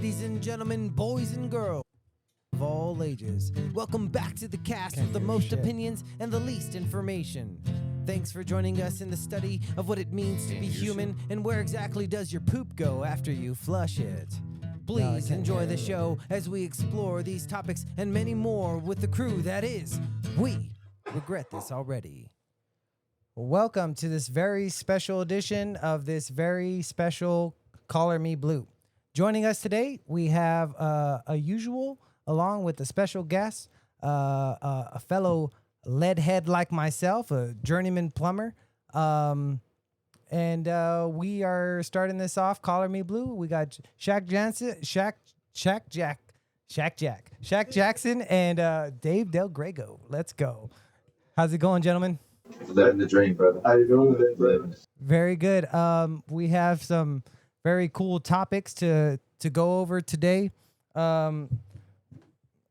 Ladies and gentlemen, boys and girls of all ages, welcome back to the cast with the most opinions and the least information. Thanks for joining us in the study of what it means to be human and where exactly does your poop go after you flush it. Please enjoy the show as we explore these topics and many more with the crew that is We Regret This Already. Welcome to this very special edition of this very special Color Me Blue. Joining us today, we have a usual, along with a special guest, a fellow leadhead like myself, a journeyman plumber. And we are starting this off, Color Me Blue. We got Shaq Jackson, and Dave Del Grego. Let's go. How's it going, gentlemen? Living the dream, brother. How you doing? Living. Very good. We have some very cool topics to go over today. I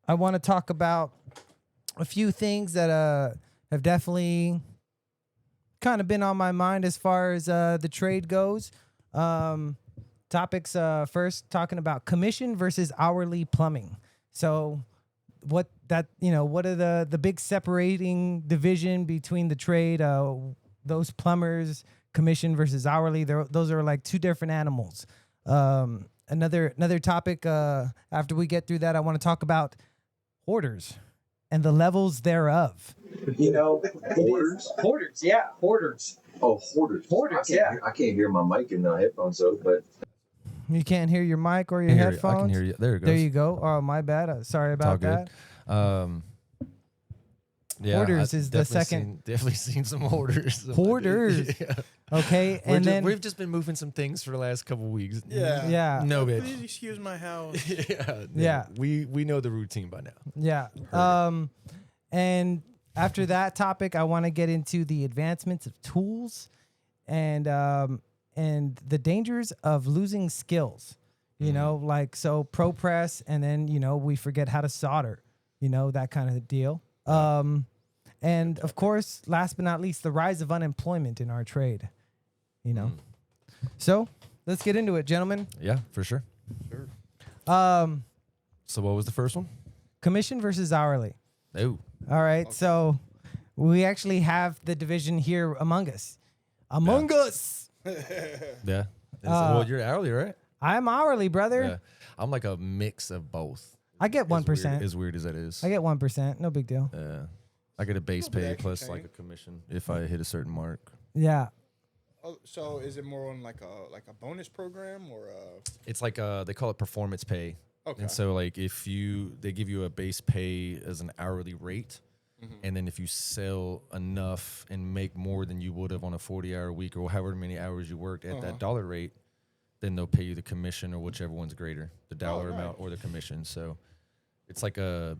want to talk about a few things that have definitely kind of been on my mind as far as the trade goes. Topics first, talking about commission versus hourly plumbing. So what are the big separating division between the trade, those plumbers, commission versus hourly? Those are like two different animals. Another topic, after we get through that, I want to talk about hoarders and the levels thereof. Hoarders? Hoarders, yeah, hoarders. Oh, hoarders. Hoarders, I can't hear my mic in the headphones, though, but... You can't hear your mic or your headphones? I can hear you. There it goes. There you go. Oh, my bad. Sorry about that. Yeah, Hoarders is the second. Definitely seen some hoarders. Hoarders. Yeah. Okay, and then we've just been moving some things for the last couple of weeks. Yeah. No, bitch. Please excuse my house. Yeah. We know the routine by now. Yeah. And after that topic, I want to get into the advancements of tools and the dangers of losing skills. You know, like so pro press, and then we forget how to solder. That kind of deal. And of course, last but not least, the rise of unemployment in our trade. So let's get into it, gentlemen. Yeah, for sure. So what was the first one? Commission versus hourly. Oh. All right. So we actually have the division here among us. Among us. Yeah. Well, you're hourly, right? I'm hourly, brother. Yeah. I'm like a mix of both. I get 1%. As weird as that is. I get 1%. No big deal. Yeah. I get a base pay extra plus change. like a commission if I hit a certain mark. Yeah. Oh, so is it more on like a bonus program or It's like they call it performance pay. Okay. And so like they give you a base pay as an hourly rate. And then if you sell enough and make more than you would have on a 40-hour week or however many hours you worked at that dollar rate, then they'll pay you the commission or whichever one's greater, the dollar amount or the commission. So it's like you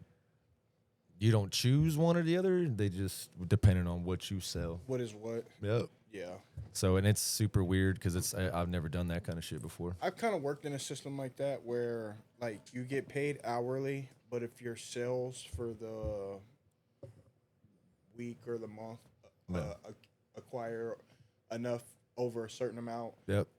don't choose one or the other. They just depending on what you sell. what is what? Yep. Yeah. So, and it's super weird because I've never done that kind of shit before. I've kind of worked in a system like that where like you get paid hourly, but if your sales for the week or the month acquire enough over a certain amount,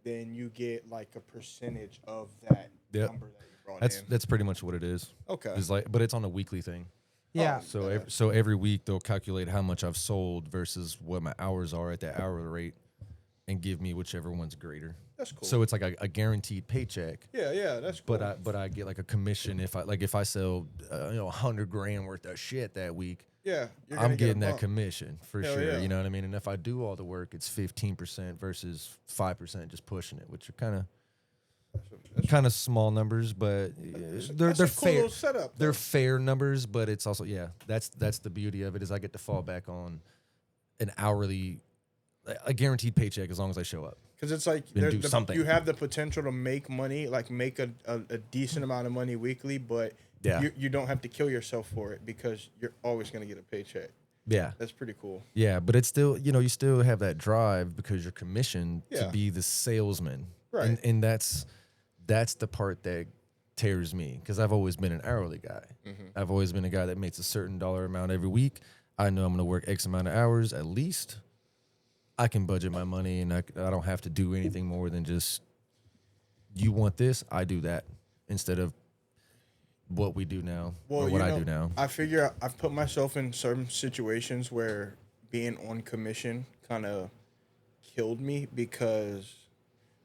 then you get like a percentage of that number that you brought in. That's pretty much what it is. Okay. It's like, but it's on a weekly thing. Yeah. So every week they'll calculate how much I've sold versus what my hours are at that hourly rate, and give me whichever one's greater. That's cool. So it's like a guaranteed paycheck. Yeah, that's cool. But I get like a commission if I sell $100,000 worth of shit that week. yeah, you're I'm gonna get a getting that bump. commission for Hell sure. yeah. You know what I mean? And if I do all the work, it's 15% versus 5% just pushing it, which are kind of small numbers, but they're That's a cool fair. little setup, They're though. fair numbers, but it's also that's the beauty of it is I get to fall back on an hourly, a guaranteed paycheck as long as I show up. Because it's like And do something. you have the potential to make money, like make a decent amount of money weekly, but you don't have to kill yourself for it because you're always going to get a paycheck. Yeah. That's pretty cool. Yeah, but it's still, you still have that drive because you're commissioned to Yeah. be the salesman. Right. And that's the part that tears me because I've always been an hourly guy. I've always been a guy that makes a certain dollar amount every week. I know I'm going to work X amount of hours at least. I can budget my money and I don't have to do anything more than just, you want this, I do that. instead of what we do now Well, or what I do now. I figure I've put myself in certain situations where being on commission kind of killed me because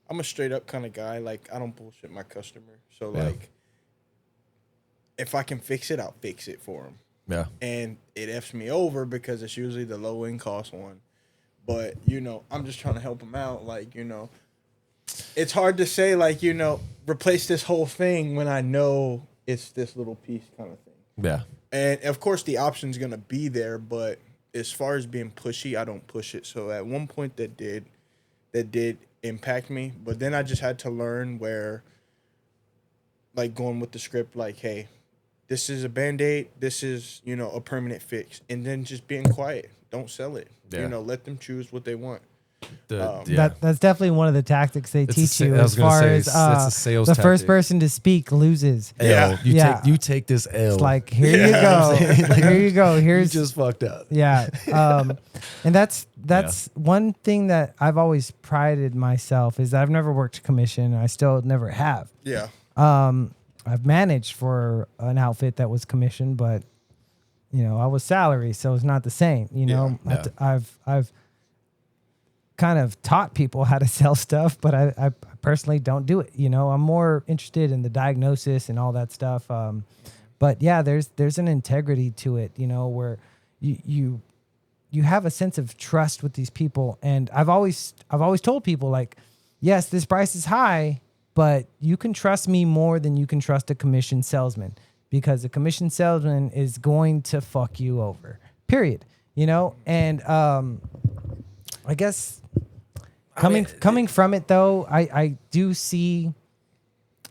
I'm a straight up kind of guy. Like, I don't bullshit my customer. So, Yeah. like, if I can fix it, I'll fix it for them. Yeah. And it F's me over because it's usually the low end cost one. But, I'm just trying to help them out. Like, it's hard to say, like, replace this whole thing when I know it's this little piece kind of thing. Yeah. And of course, the option's gonna be there, but as far as being pushy, I don't push it. So at one point, that did impact me. But then I just had to learn where, like, going with the script, like, hey, this is a Band-Aid. This is a permanent fix, and then just being quiet. Don't sell it. Yeah. Let them choose what they want. That's definitely one of the tactics they teach you as far as that's a sales the first tactic. person to speak loses. L. Yeah. You take this L. It's like, here you go. Here you go. you Here's just fucked up. yeah. And that's one thing that I've always prided myself is that I've never worked commission. I still never have. Yeah. I've managed for an outfit that was commission, but I was salary, so it's not the same. Yeah. I've kind of taught people how to sell stuff, but I personally don't do it. I'm more interested in the diagnosis and all that stuff. But yeah, there's an integrity to it, where you have a sense of trust with these people. And I've always told people, like, yes, this price is high, but you can trust me more than you can trust a commission salesman, because a commission salesman is going to fuck you over, period. And I guess coming from it though, I do see,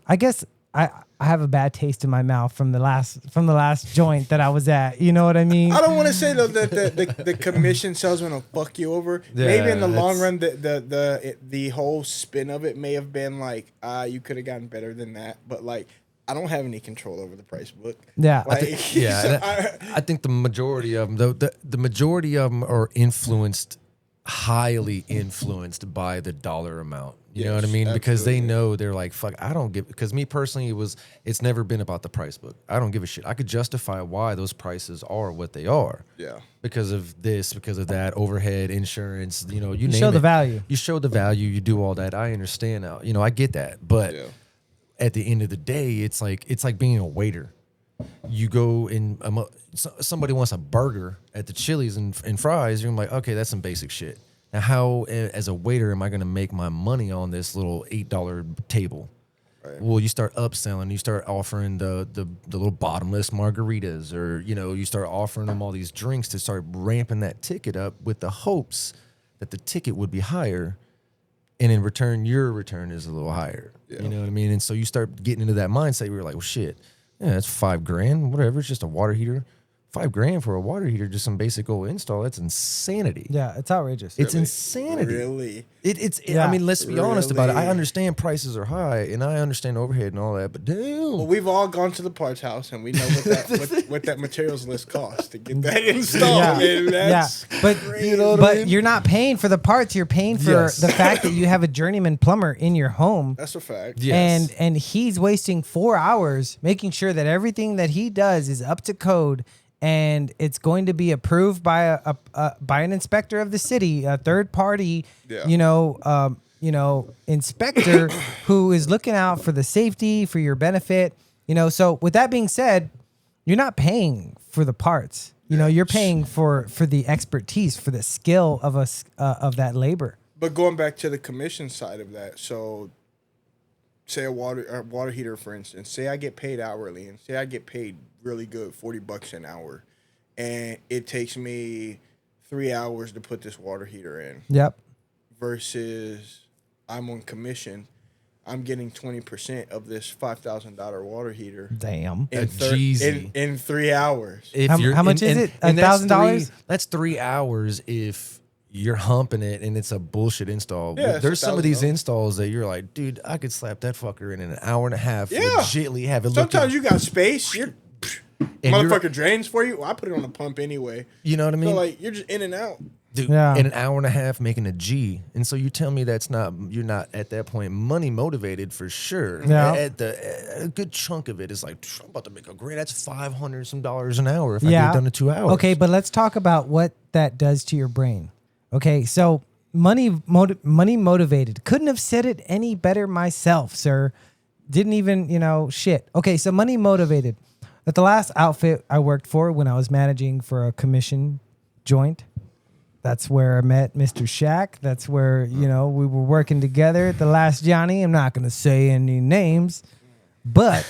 I guess I have a bad taste in my mouth from the last joint that I was at. You know what I mean? I don't want to say though that the commission salesman will fuck you over. Yeah, maybe in the long run, the whole spin of it may have been like, you could have gotten better than that. But like, I don't have any control over the price book. Yeah. Like, I think the majority of them, the majority of them are highly influenced by the dollar amount. You know what I mean? Because they know, they're like, fuck, I don't give, because me personally, it's never been about the price book. I don't give a shit. I could justify why those prices are what they are. Yeah. Because of this, because of that, overhead, insurance, you name show the it. value. You show the value, you do all that. I understand now. I get that. But at the end of the day, it's like being a waiter. You go in, somebody wants a burger at the Chili's and fries. You're like, okay, that's some basic shit. Now, how, as a waiter, am I going to make my money on this little $8 table? Right. Well, you start upselling. You start offering the little bottomless margaritas, or you start offering them all these drinks to start ramping that ticket up with the hopes that the ticket would be higher, and in return, your return is a little higher. Yeah. You know what I mean? And so you start getting into that mindset where you're like, well, shit, yeah, that's $5,000, whatever. It's just a water heater. $5,000 for a water heater, just some basic old install. That's insanity. Yeah, it's outrageous. It's insanity. Really? I mean, let's be honest about it. I understand prices are high, and I understand overhead and all that, but damn. Well, we've all gone to the parts house, and we know what that materials list costs to get that installed. And that's but crazy. but you're not paying for the parts. You're paying for the fact that you have a journeyman plumber in your home. That's a fact. Yes. And he's wasting 4 hours making sure that everything that he does is up to code. And it's going to be approved by an inspector of the city, a third party, inspector who is looking out for the safety, for your benefit. So with that being said, you're not paying for the parts. You're paying for the expertise, for the skill of that labor. But going back to the commission side of that, so say a water heater, for instance, say I get paid hourly, and say I get paid really good, $40 an hour, and it takes me 3 hours to put this water heater in. Yep. Versus I'm on commission, I'm getting 20% of this $5,000 water heater. Damn. In 3 hours. How much is it? $1,000? That's 3 hours if you're humping it and it's a bullshit install. Yeah, there's some of these installs that you're like, dude, I could slap that fucker in an hour and a half. Yeah. Legitly have it look. Sometimes you got space. Motherfucker drains for you. Well, I put it on the pump anyway. You know what I mean? So like you're just in and out. dude, Yeah. in an hour and a half making a G. And so you tell me you're not at that point money motivated for sure. Yeah. A good chunk of it is like, I'm about to make a grand. That's $500 some dollars an hour if I get it done in 2 hours. Okay, but let's talk about what that does to your brain. Okay, so money motivated. Couldn't have said it any better myself, sir. Didn't even, shit. Okay, so money motivated. At the last outfit I worked for when I was managing for a commission joint, that's where I met Mr. Shaq. That's where, we were working together at the last Johnny. I'm not going to say any names, but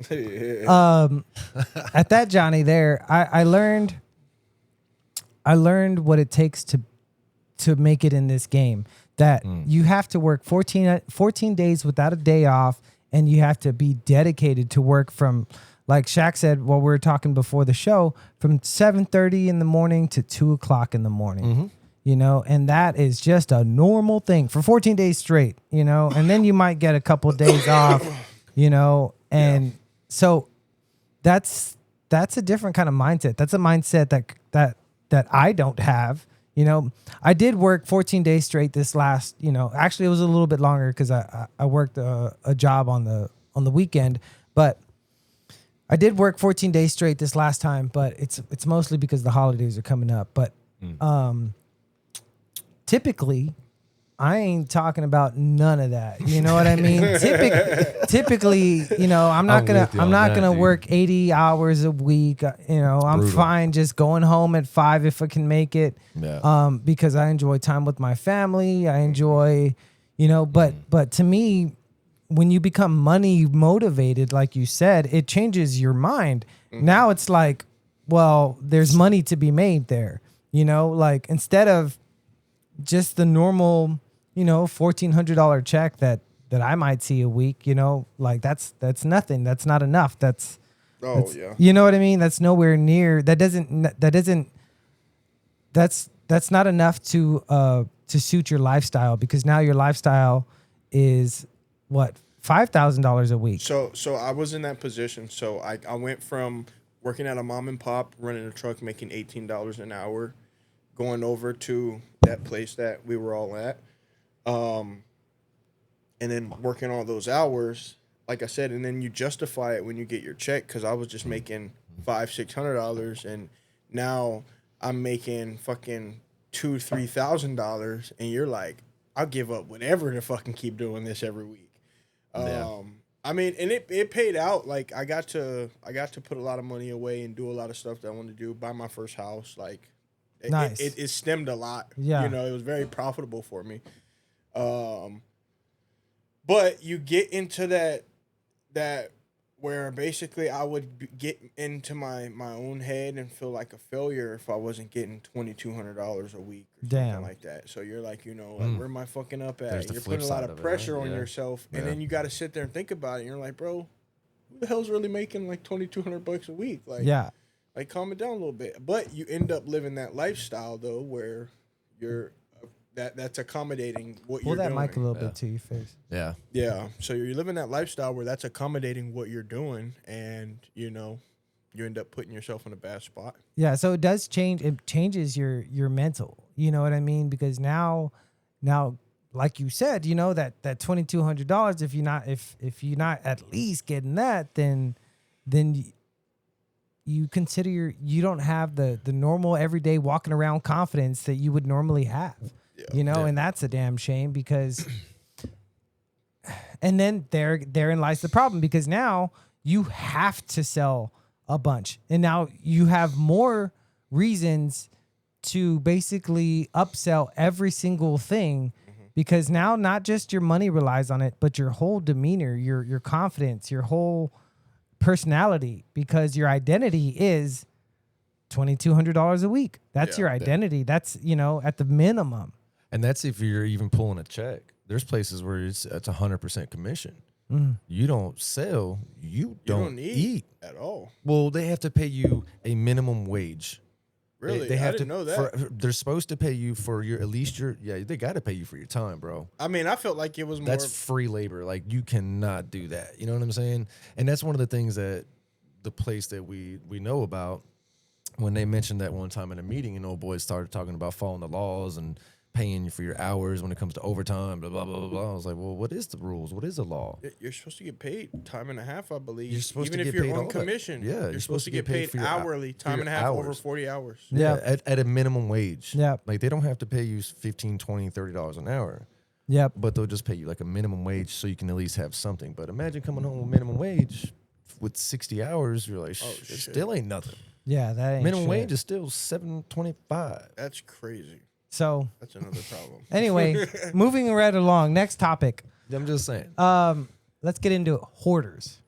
at that Johnny there, I learned what it takes to make it in this game. That you have to work 14 days without a day off, and you have to be dedicated to work from, like Shaq said while we were talking before the show, from 7:30 in the morning to 2 o'clock in the morning. And that is just a normal thing for 14 days straight, and then you might get a couple of days off, and so that's a different kind of mindset. That's a mindset that I don't have. I did work 14 days straight this last, actually it was a little bit longer because I worked a job on the weekend, but I did work 14 days straight this last time, but it's mostly because the holidays are coming up. But typically, I ain't talking about none of that. You know what I mean? Typically, I'm not gonna work 80 hours a week. I'm Brutal. fine just going home at 5 if I can make it. Yeah. Because I enjoy time with my family. I enjoy, but to me, when you become money motivated, like you said, it changes your mind. Now it's like, well, there's money to be made there. Like instead of just the normal, $1,400 check that I might see a week, like that's nothing. That's not enough. That's you know what I mean? That's nowhere near. That's not enough to suit your lifestyle, because now your lifestyle is what, $5,000 a week. So I was in that position. So I went from working at a mom and pop, running a truck, making $18 an hour, going over to that place that we were all at, and then working all those hours, like I said, and then you justify it when you get your check, because I was just making $500-$600, and now I'm making fucking $2,000-$3,000, and you're like, I'll give up whatever to fucking keep doing this every week. I mean, and it paid out. Like I got to put a lot of money away and do a lot of stuff that I wanted to do. Buy my first house. Like, Nice. It stemmed a lot. Yeah. It was very profitable for me. But you get into that where basically I would get into my own head and feel like a failure if I wasn't getting $2,200 a week or something like that. So you're like, where am I fucking up at? There's the You're flip putting a lot side of of it, pressure right? on Yeah. yourself, and Yeah. then you got to sit there and think about it. And you're like, bro, who the hell's really making like $2,200 a week? Like, Yeah. like calm it down a little bit. But you end up living that lifestyle though, where you're that's accommodating what Pull you're that doing. mic a little bit to your face. Yeah. Yeah. So you're living that lifestyle where that's accommodating what you're doing, and you end up putting yourself in a bad spot. Yeah, so it does change. It changes your mental. You know what I mean? Because now, like you said, that $2,200. If you're not at least getting that, then you consider you don't have the normal everyday walking around confidence that you would normally have. Yeah. And that's a damn shame, because. And then therein lies the problem, because now you have to sell a bunch, and now you have more reasons to basically upsell every single thing, because now not just your money relies on it, but your whole demeanor, your confidence, your whole personality, because your identity is $2,200 a week. That's your identity. That's at the minimum. And that's if you're even pulling a check. There's places where it's 100% commission. You don't sell, you don't eat at all. Well, they have to pay you a minimum wage. Really? They have I didn't to know that. they're supposed to pay you for they got to pay you for your time, bro. I mean, I felt like it was more. That's free labor. Like, you cannot do that. You know what I'm saying? And that's one of the things that the place that we know about, when they mentioned that one time in a meeting, and old boys started talking about following the laws and paying for your hours when it comes to overtime, blah, blah, blah, blah, blah. I was like, well, what is the rules? What is the law? You're supposed to get paid time and a half, I believe. You're supposed Even to if get you're paid on all that. commission. Yeah, you're supposed to get paid for your hourly, for time your and a half over hours. 40 hours. Yeah. At a minimum wage. Yeah. Like they don't have to pay you $15, $20, $30 an hour, Yep. but they'll just pay you like a minimum wage so you can at least have something. But imagine coming home with minimum wage with 60 hours. You're like, it shit. still ain't nothing. Yeah, that ain't Minimum shit. wage is still $7.25. That's crazy. So That's another problem. anyway, moving right along. Next topic. I'm just saying. Let's get into hoarders.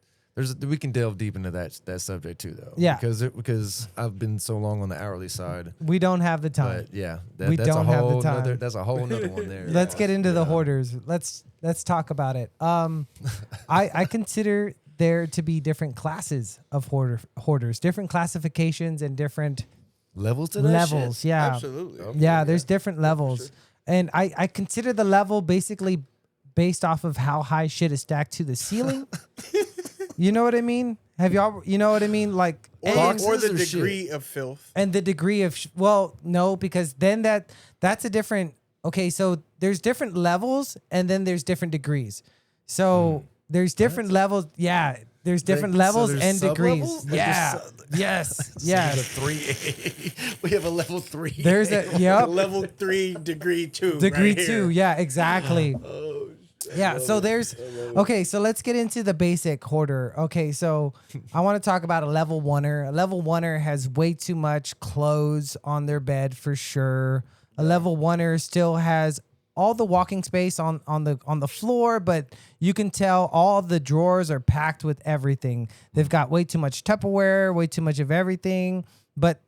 We can delve deep into that subject too, though. Yeah. Because I've been so long on the hourly side. We don't have the time. But yeah, We that's don't a have the whole time. nother. That's a whole nother one there. Let's get into the hoarders. Let's talk about it. I consider there to be different classes of hoarders, different classifications and different levels to that levels. shit? Yeah, Absolutely. Okay. yeah. There's different levels, and I consider the level basically based off of how high shit is stacked to the ceiling. You know what I mean? Have y'all? You know what I mean? Like Or Boxes the or shit? degree of filth. and the degree of well, no, because then that's a different. Okay, so there's different levels, and then there's different degrees. So there's different levels. Yeah, there's different so levels there's and degrees. sub-levels? Like Yeah. Yes. Yes. 3A. We have a level 3. There's a yep. Level 3, degree 2. Degree right 2. here. Yeah. Exactly. Yeah. So there's okay. So let's get into the basic hoarder. Okay. So I want to talk about a level oneer. A level oneer has way too much clothes on their bed for sure. A level oneer still has all the walking space on the floor, but you can tell all the drawers are packed with everything. They've got way too much Tupperware, way too much of everything, but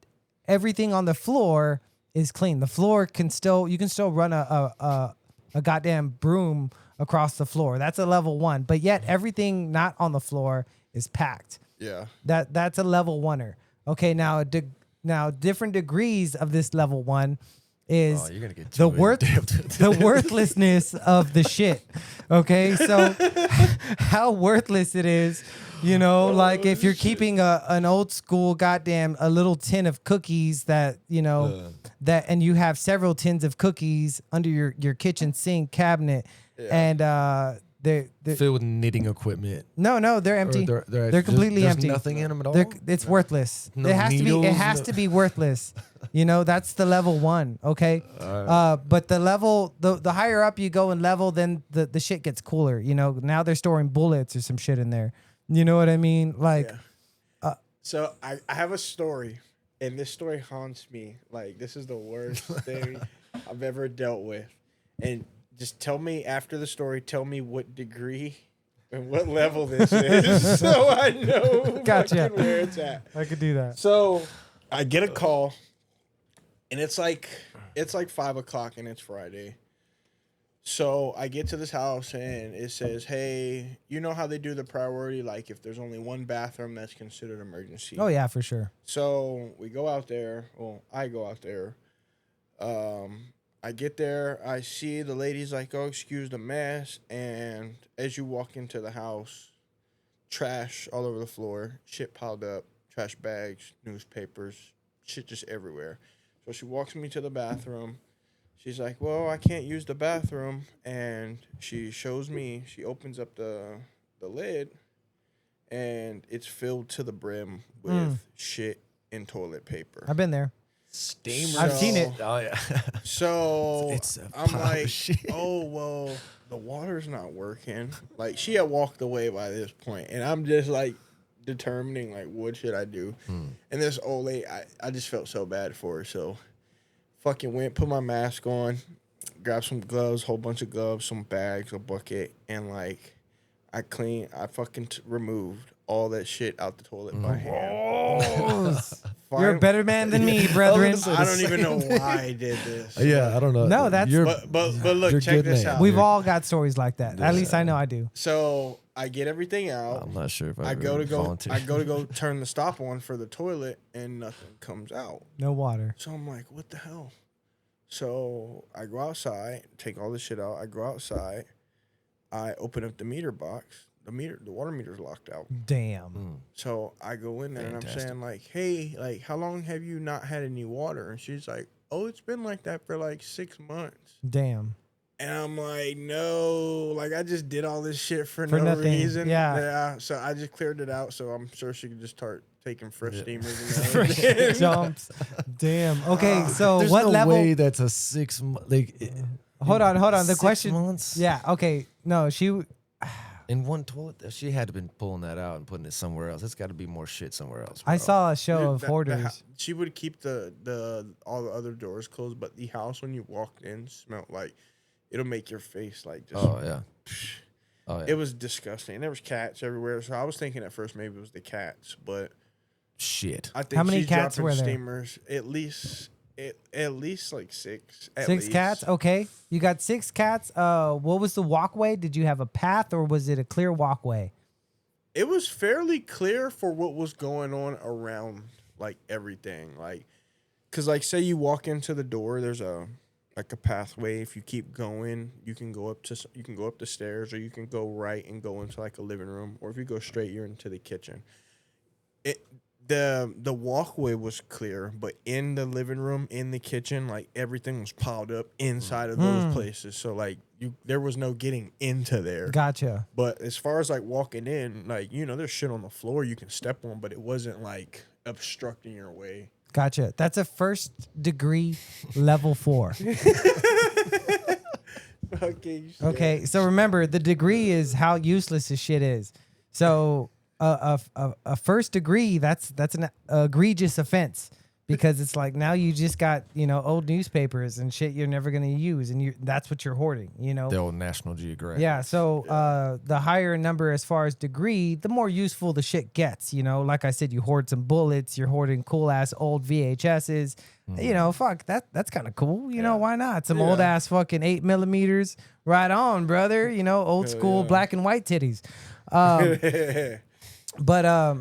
everything on the floor is clean. The floor you can still run a goddamn broom across the floor. That's a level 1, but yet everything not on the floor is packed. Yeah. That's a level oneer. Okay, now different degrees of this level 1 is Oh, you're gonna get the too in-depth with the this. worthlessness of the shit. Okay, so how worthless it is, like if you're keeping an old school goddamn a little tin of cookies that and you have several tins of cookies under your kitchen sink cabinet, and they're Filled with knitting equipment. no, they're empty. Or They're completely there's empty. Nothing in them at all. It's worthless. No It has to be. It needles, has no- to be worthless. That's the level 1. Okay. But the level, the higher up you go in level, then the shit gets cooler. Now they're storing bullets or some shit in there. You know what I mean? Like, Yeah. So I have a story, and this story haunts me. Like, this is the worst thing I've ever dealt with. And just tell me after the story, tell me what degree and what level this is, so I know Gotcha. fucking where it's at. I could do that. So I get a call, and it's like 5 o'clock, and it's Friday. So I get to this house, and it says, "Hey, you know how they do the priority? Like if there's only one bathroom, that's considered emergency." Oh yeah, for sure. So we go out there. Well, I go out there. I get there. I see the lady's like, "Oh, excuse the mess." And as you walk into the house, trash all over the floor, shit piled up, trash bags, newspapers, shit just everywhere. So she walks me to the bathroom. She's like, "Well, I can't use the bathroom." And she shows me, she opens up the lid, and it's filled to the brim with shit and toilet paper. I've been there. Steamer. I've seen it. Oh yeah. So It's a I'm pile of like, shit. "Oh, well, the water's not working." Like, she had walked away by this point, and I'm just like determining, like, what should I do? And this old lady, I just felt so bad for her. So fucking went, put my mask on, grabbed some gloves, whole bunch of gloves, some bags, a bucket, and like I fucking removed all that shit out the toilet by hand. You're a better man than me, brethren. I don't even know why I did this. Yeah, I don't know. No, that's- You're, But look, you're a check good this man. out. We've all got stories like that. At least I know I do. So I get everything out. I'm not sure if I I go to go volunteer. turn the stop on for the toilet, and nothing comes out. No water. So I'm like, what the hell? So I go outside, take all this shit out. I go outside. I open up the meter box. the water meter's locked out. Damn. So I go in there and I'm Fantastic. saying like, hey, like how long have you not had any water? And she's like, oh, it's been like that for like 6 months. Damn. And I'm like, no, like I just did all this shit for For no nothing, reason. yeah. So I just cleared it out. So I'm sure she could just start taking fresh steamers. And Fresh everything. jumps. Damn. Okay, so There's what no level? way that's a 6 month. Like, Hold on. The 6 question. months? Yeah. Okay. No, she. In one toilet, she had to been pulling that out and putting it somewhere else. It's got to be more shit somewhere else. I bro. saw a show Dude, of Hoarders. she would keep the all the other doors closed, but the house when you walked in smelled like it'll make your face like just. Oh yeah. Oh yeah. It was disgusting. And there was cats everywhere, so I was thinking at first maybe it was the cats, but shit. I think How many she's cats dropping were there? steamers at least like six. At Six least. cats. Okay, you got 6 cats. What was the walkway? Did you have a path or was it a clear walkway? It was fairly clear for what was going on around like everything, like because like say you walk into the door, there's a pathway. If you keep going, you can go up the stairs, or you can go right and go into like a living room, or if you go straight, you're into the kitchen. The walkway was clear, but in the living room, in the kitchen, like everything was piled up inside of those places. So like there was no getting into there. Gotcha. But as far as like walking in, like there's shit on the floor you can step on, but it wasn't like obstructing your way. Gotcha. That's a first degree level 4. Okay, so remember the degree is how useless this shit is. So a first degree, that's an egregious offense because it's like now you just got old newspapers and shit you're never gonna use, and that's what you're hoarding. The old National Geographic. Yeah. So the higher number as far as degree, the more useful the shit gets. Like I said, you hoard some bullets, you're hoarding cool ass old VHSs. Fuck that's kind of cool. Why not? Some old ass fucking 8mm. Right on, brother. Old school black and white titties. But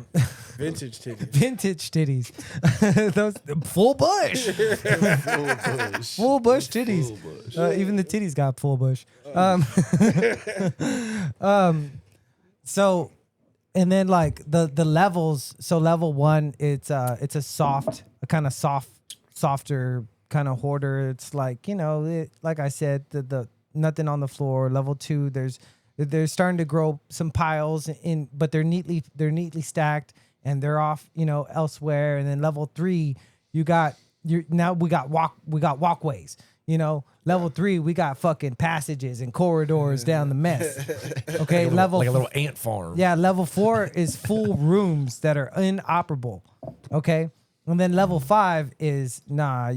Vintage titties. vintage titties, those full bush, full bush titties. Even the titties got full bush. So, and then like the levels. So level 1, it's a softer kind of hoarder. It's like like I said, the nothing on the floor. Level 2, they're starting to grow some piles but they're neatly stacked and they're off, elsewhere. And then level 3, we got walkways, level 3, we got fucking passages and corridors down the mess. Okay. like a little ant farm. Yeah. Level 4 is full rooms that are inoperable. Okay. And then level 5 is I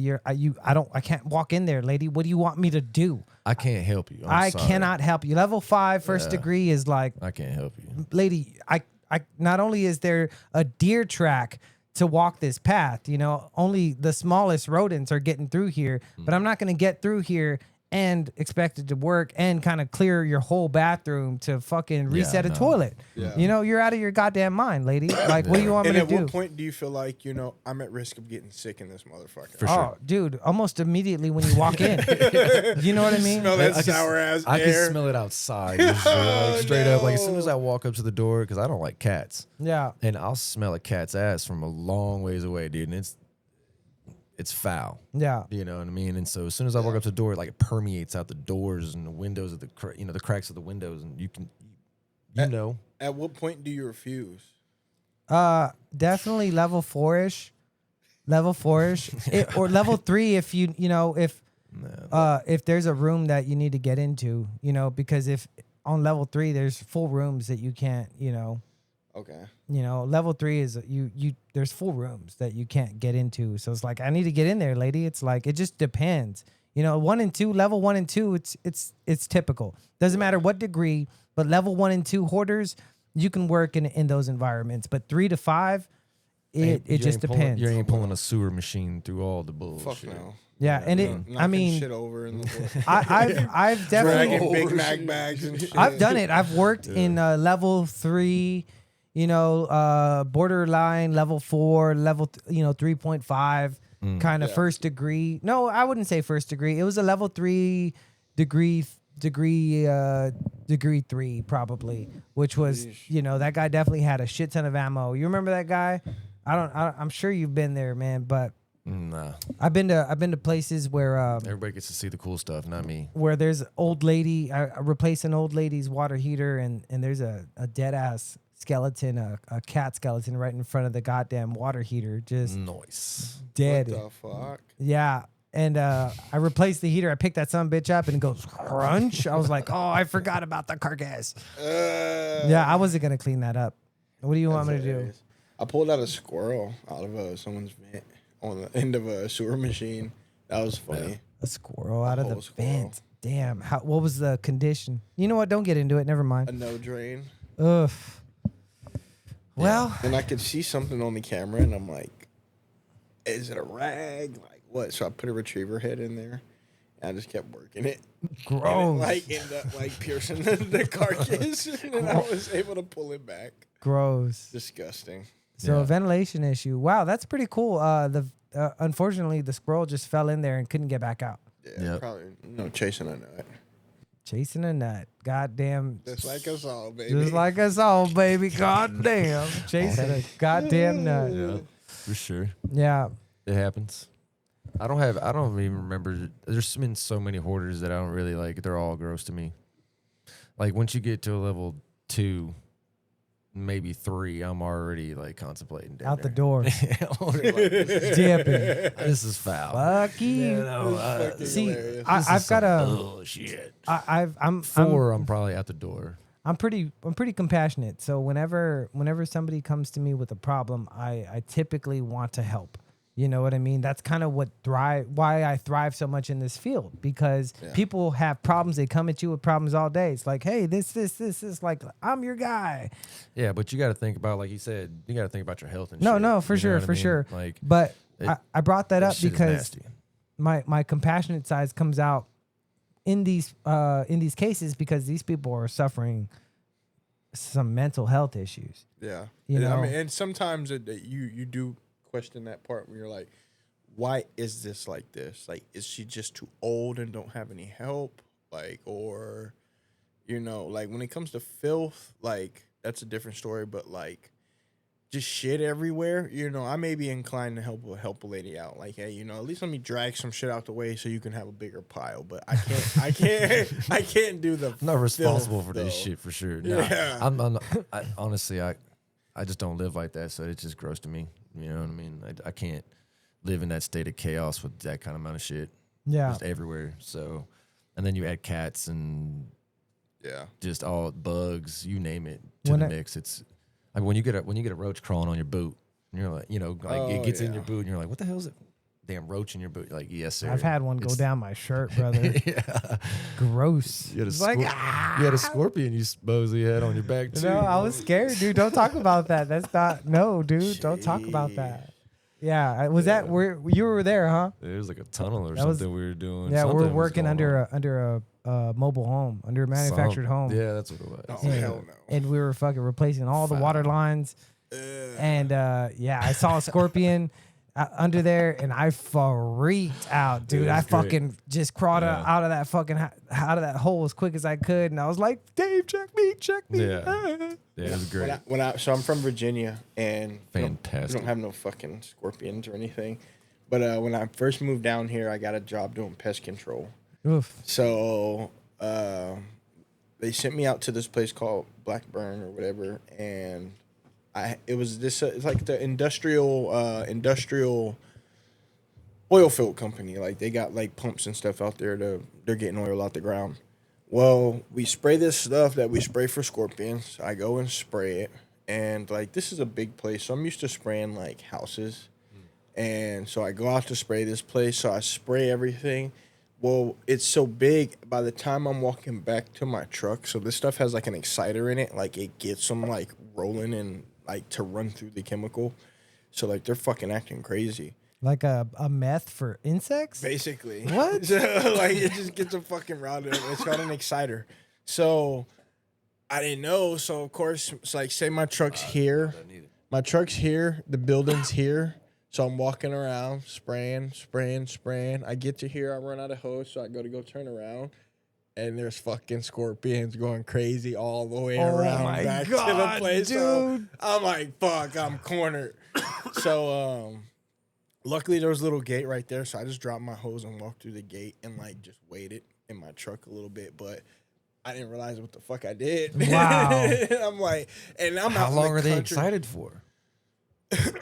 can't walk in there, lady. What do you want me to do? I can't help you. I sorry. cannot help you. Level 5 first degree is like, I can't help you. lady, I not only is there a deer track to walk this path, only the smallest rodents are getting through here, but I'm not going to get through here and expect it to work and kind of clear your whole bathroom to fucking reset a toilet. Yeah. You're out of your goddamn mind, lady. Like, what do you want And me at to do? what point do you feel like, I'm at risk of getting sick in this motherfucker? For sure. Oh, dude, almost immediately when you walk in. You know what I mean? Smell that I can- sour ass I air. can smell it outside. Usually, like, straight up. Like as soon as I walk up to the door, because I don't like cats, Yeah. and I'll smell a cat's ass from a long ways away, dude. And it's foul. Yeah. You know what I mean? And so as soon as I walk up to the door, it permeates out the doors and the windows of the cracks of the windows, and you can, At what point do you refuse? Definitely level 4-ish. Level 4-ish. Or level 3 if if there's a room that you need to get into, because if on level 3 there's full rooms that you can't, Okay. level 3 is there's full rooms that you can't get into. So it's like, I need to get in there, lady. It's like, it just depends. 1 and 2, level 1 and 2, it's typical. Doesn't matter what degree, but level 1 and 2 hoarders, you can work in those environments. But 3 to 5, it just depends. You ain't pulling a sewer machine through all the bullshit. Fuck no. Yeah, and Knocking shit over in the I've definitely dragging Big Mac bags and shit. I've done it. I've worked in level 3, borderline level 4, level 3.5 kind of first degree. No, I wouldn't say first degree. It was a level 3 degree degree 3 probably, which was that guy definitely had a shit ton of ammo. You remember that guy? I'm sure you've been there, man, but Nah. I've been to places where Everybody gets to see the cool stuff, not me. where there's old lady. I replaced an old lady's water heater, and there's a dead ass skeleton, a cat skeleton right in front of the goddamn water heater, just Nice. dead. What the fuck? Yeah. And I replaced the heater. I picked that son of a bitch up and it goes crunch. I was like, oh, I forgot about the carcass. Yeah, I wasn't going to clean that up. What do you want me to do? I pulled out a squirrel out of someone's vent on the end of a sewer machine. That was funny. A squirrel out of the whole squirrel. vent. Damn. What was the condition? You know what? Don't get into it. Never A mind. no drain. Ugh. Well, And I could see something on the camera, and I'm like, is it a rag? Like what? So I put a retriever head in there, and I just kept working it. gross. And it like ended up like piercing the carcass, and then I was able to pull it back. Gross. Disgusting. So Yeah. a ventilation issue. Wow, that's pretty cool. Unfortunately, the squirrel just fell in there and couldn't get back out. Yeah, Yep. probably chasing a nut. Chasing a nut. Goddamn. Just like us all, baby. Just like us all, baby. Goddamn. Chasing a goddamn nut. Yeah, for sure. Yeah. It happens. I don't even remember. There's been so many hoarders that I don't really like. They're all gross to me. Like once you get to a level 2, maybe 3, I'm already like contemplating down Out the there. door. Dipping. This is foul. Fuck you. You know, fucking See, hilarious. I've got a. oh shit. I'm 4, I'm probably out the door. I'm pretty compassionate. So whenever somebody comes to me with a problem, I typically want to help. You know what I mean? That's kind of why I thrive so much in this field, because people have problems. They come at you with problems all day. It's like, hey, this is like, I'm your guy. Yeah, but you got to think about, like you said, you got to think about your health and No, shit. no, for You know sure, what I for mean? sure. Like, But it- I brought that up shit is because nasty. my compassionate side comes out in these cases, because these people are suffering some mental health issues. Yeah, You know? I mean, and sometimes you do question that part where you're like, why is this like this? Like, is she just too old and don't have any help? Like, or, like when it comes to filth, like that's a different story. But like, just shit everywhere. I may be inclined to help a lady out. Like, hey, at least let me drag some shit out the way so you can have a bigger pile. But I can't do the. I'm not responsible filth, for this though. shit for sure. Nah, Yeah. Honestly, I just don't live like that, so it's just gross to me. You know what I mean? I can't live in that state of chaos with that kind of amount of shit Yeah. just everywhere. So, and then you add cats and Yeah. just all bugs, you name it, to When the I- mix. It's like when you get a roach crawling on your boot, and you're like, it gets in your boot, and you're like, what the hell is it? Damn roach in your boot. You're like, yes, sir. I've had one go It's- down my shirt, brother. Yeah. Gross. You had a It's like, you had a scorpion you supposedly had on your back too. no, I was scared, dude. Don't talk about that. That's not. No, dude. Don't talk about that. Yeah, was that where you were there, huh? It was like a tunnel or That was- something we were doing. Yeah, Something we're was working going on. under a mobile home, under a manufactured home. Yeah, that's what it was. Oh, Yeah. hell no. And we were fucking replacing all the Foul. water lines. And I saw a scorpion under there, and I freaked out, dude. It I was great. fucking just crawled Yeah. out of that fucking out of that hole as quick as I could, and I was like, "Dave, check me." Yeah. Yeah, it was great. So I'm from Virginia, and we Fantastic. don't have no fucking scorpions or anything. But when I first moved down here, I got a job doing pest control. Oof. So they sent me out to this place called Blackburn or whatever, and it was this it's like the industrial oil field company. Like they got like pumps and stuff out there they're getting oil out the ground. Well, we spray this stuff that we spray for scorpions. I go and spray it, and like this is a big place, so I'm used to spraying like houses. And so I go out to spray this place, so I spray everything. Well, it's so big, by the time I'm walking back to my truck, so this stuff has like an exciter in it, like it gets them like rolling and like to run through the chemical. So like they're fucking acting crazy. Like a meth for insects? Basically. What? So, like it just gets them fucking routed up. It's called an exciter. So I didn't know. So of course, it's like say my truck's here. My truck's here, the building's here. So I'm walking around, spraying. I get to here, I run out of hose, so I go turn around. and there's fucking scorpions going crazy all the way Oh around my back to the God, place. So dude. I'm like, fuck, I'm cornered. So luckily there was a little gate right there, so I just dropped my hose and walked through the gate and like just waited in my truck a little bit, but I didn't realize what the fuck I did. Wow. I'm like, and I'm How out in long the are they country. excited for?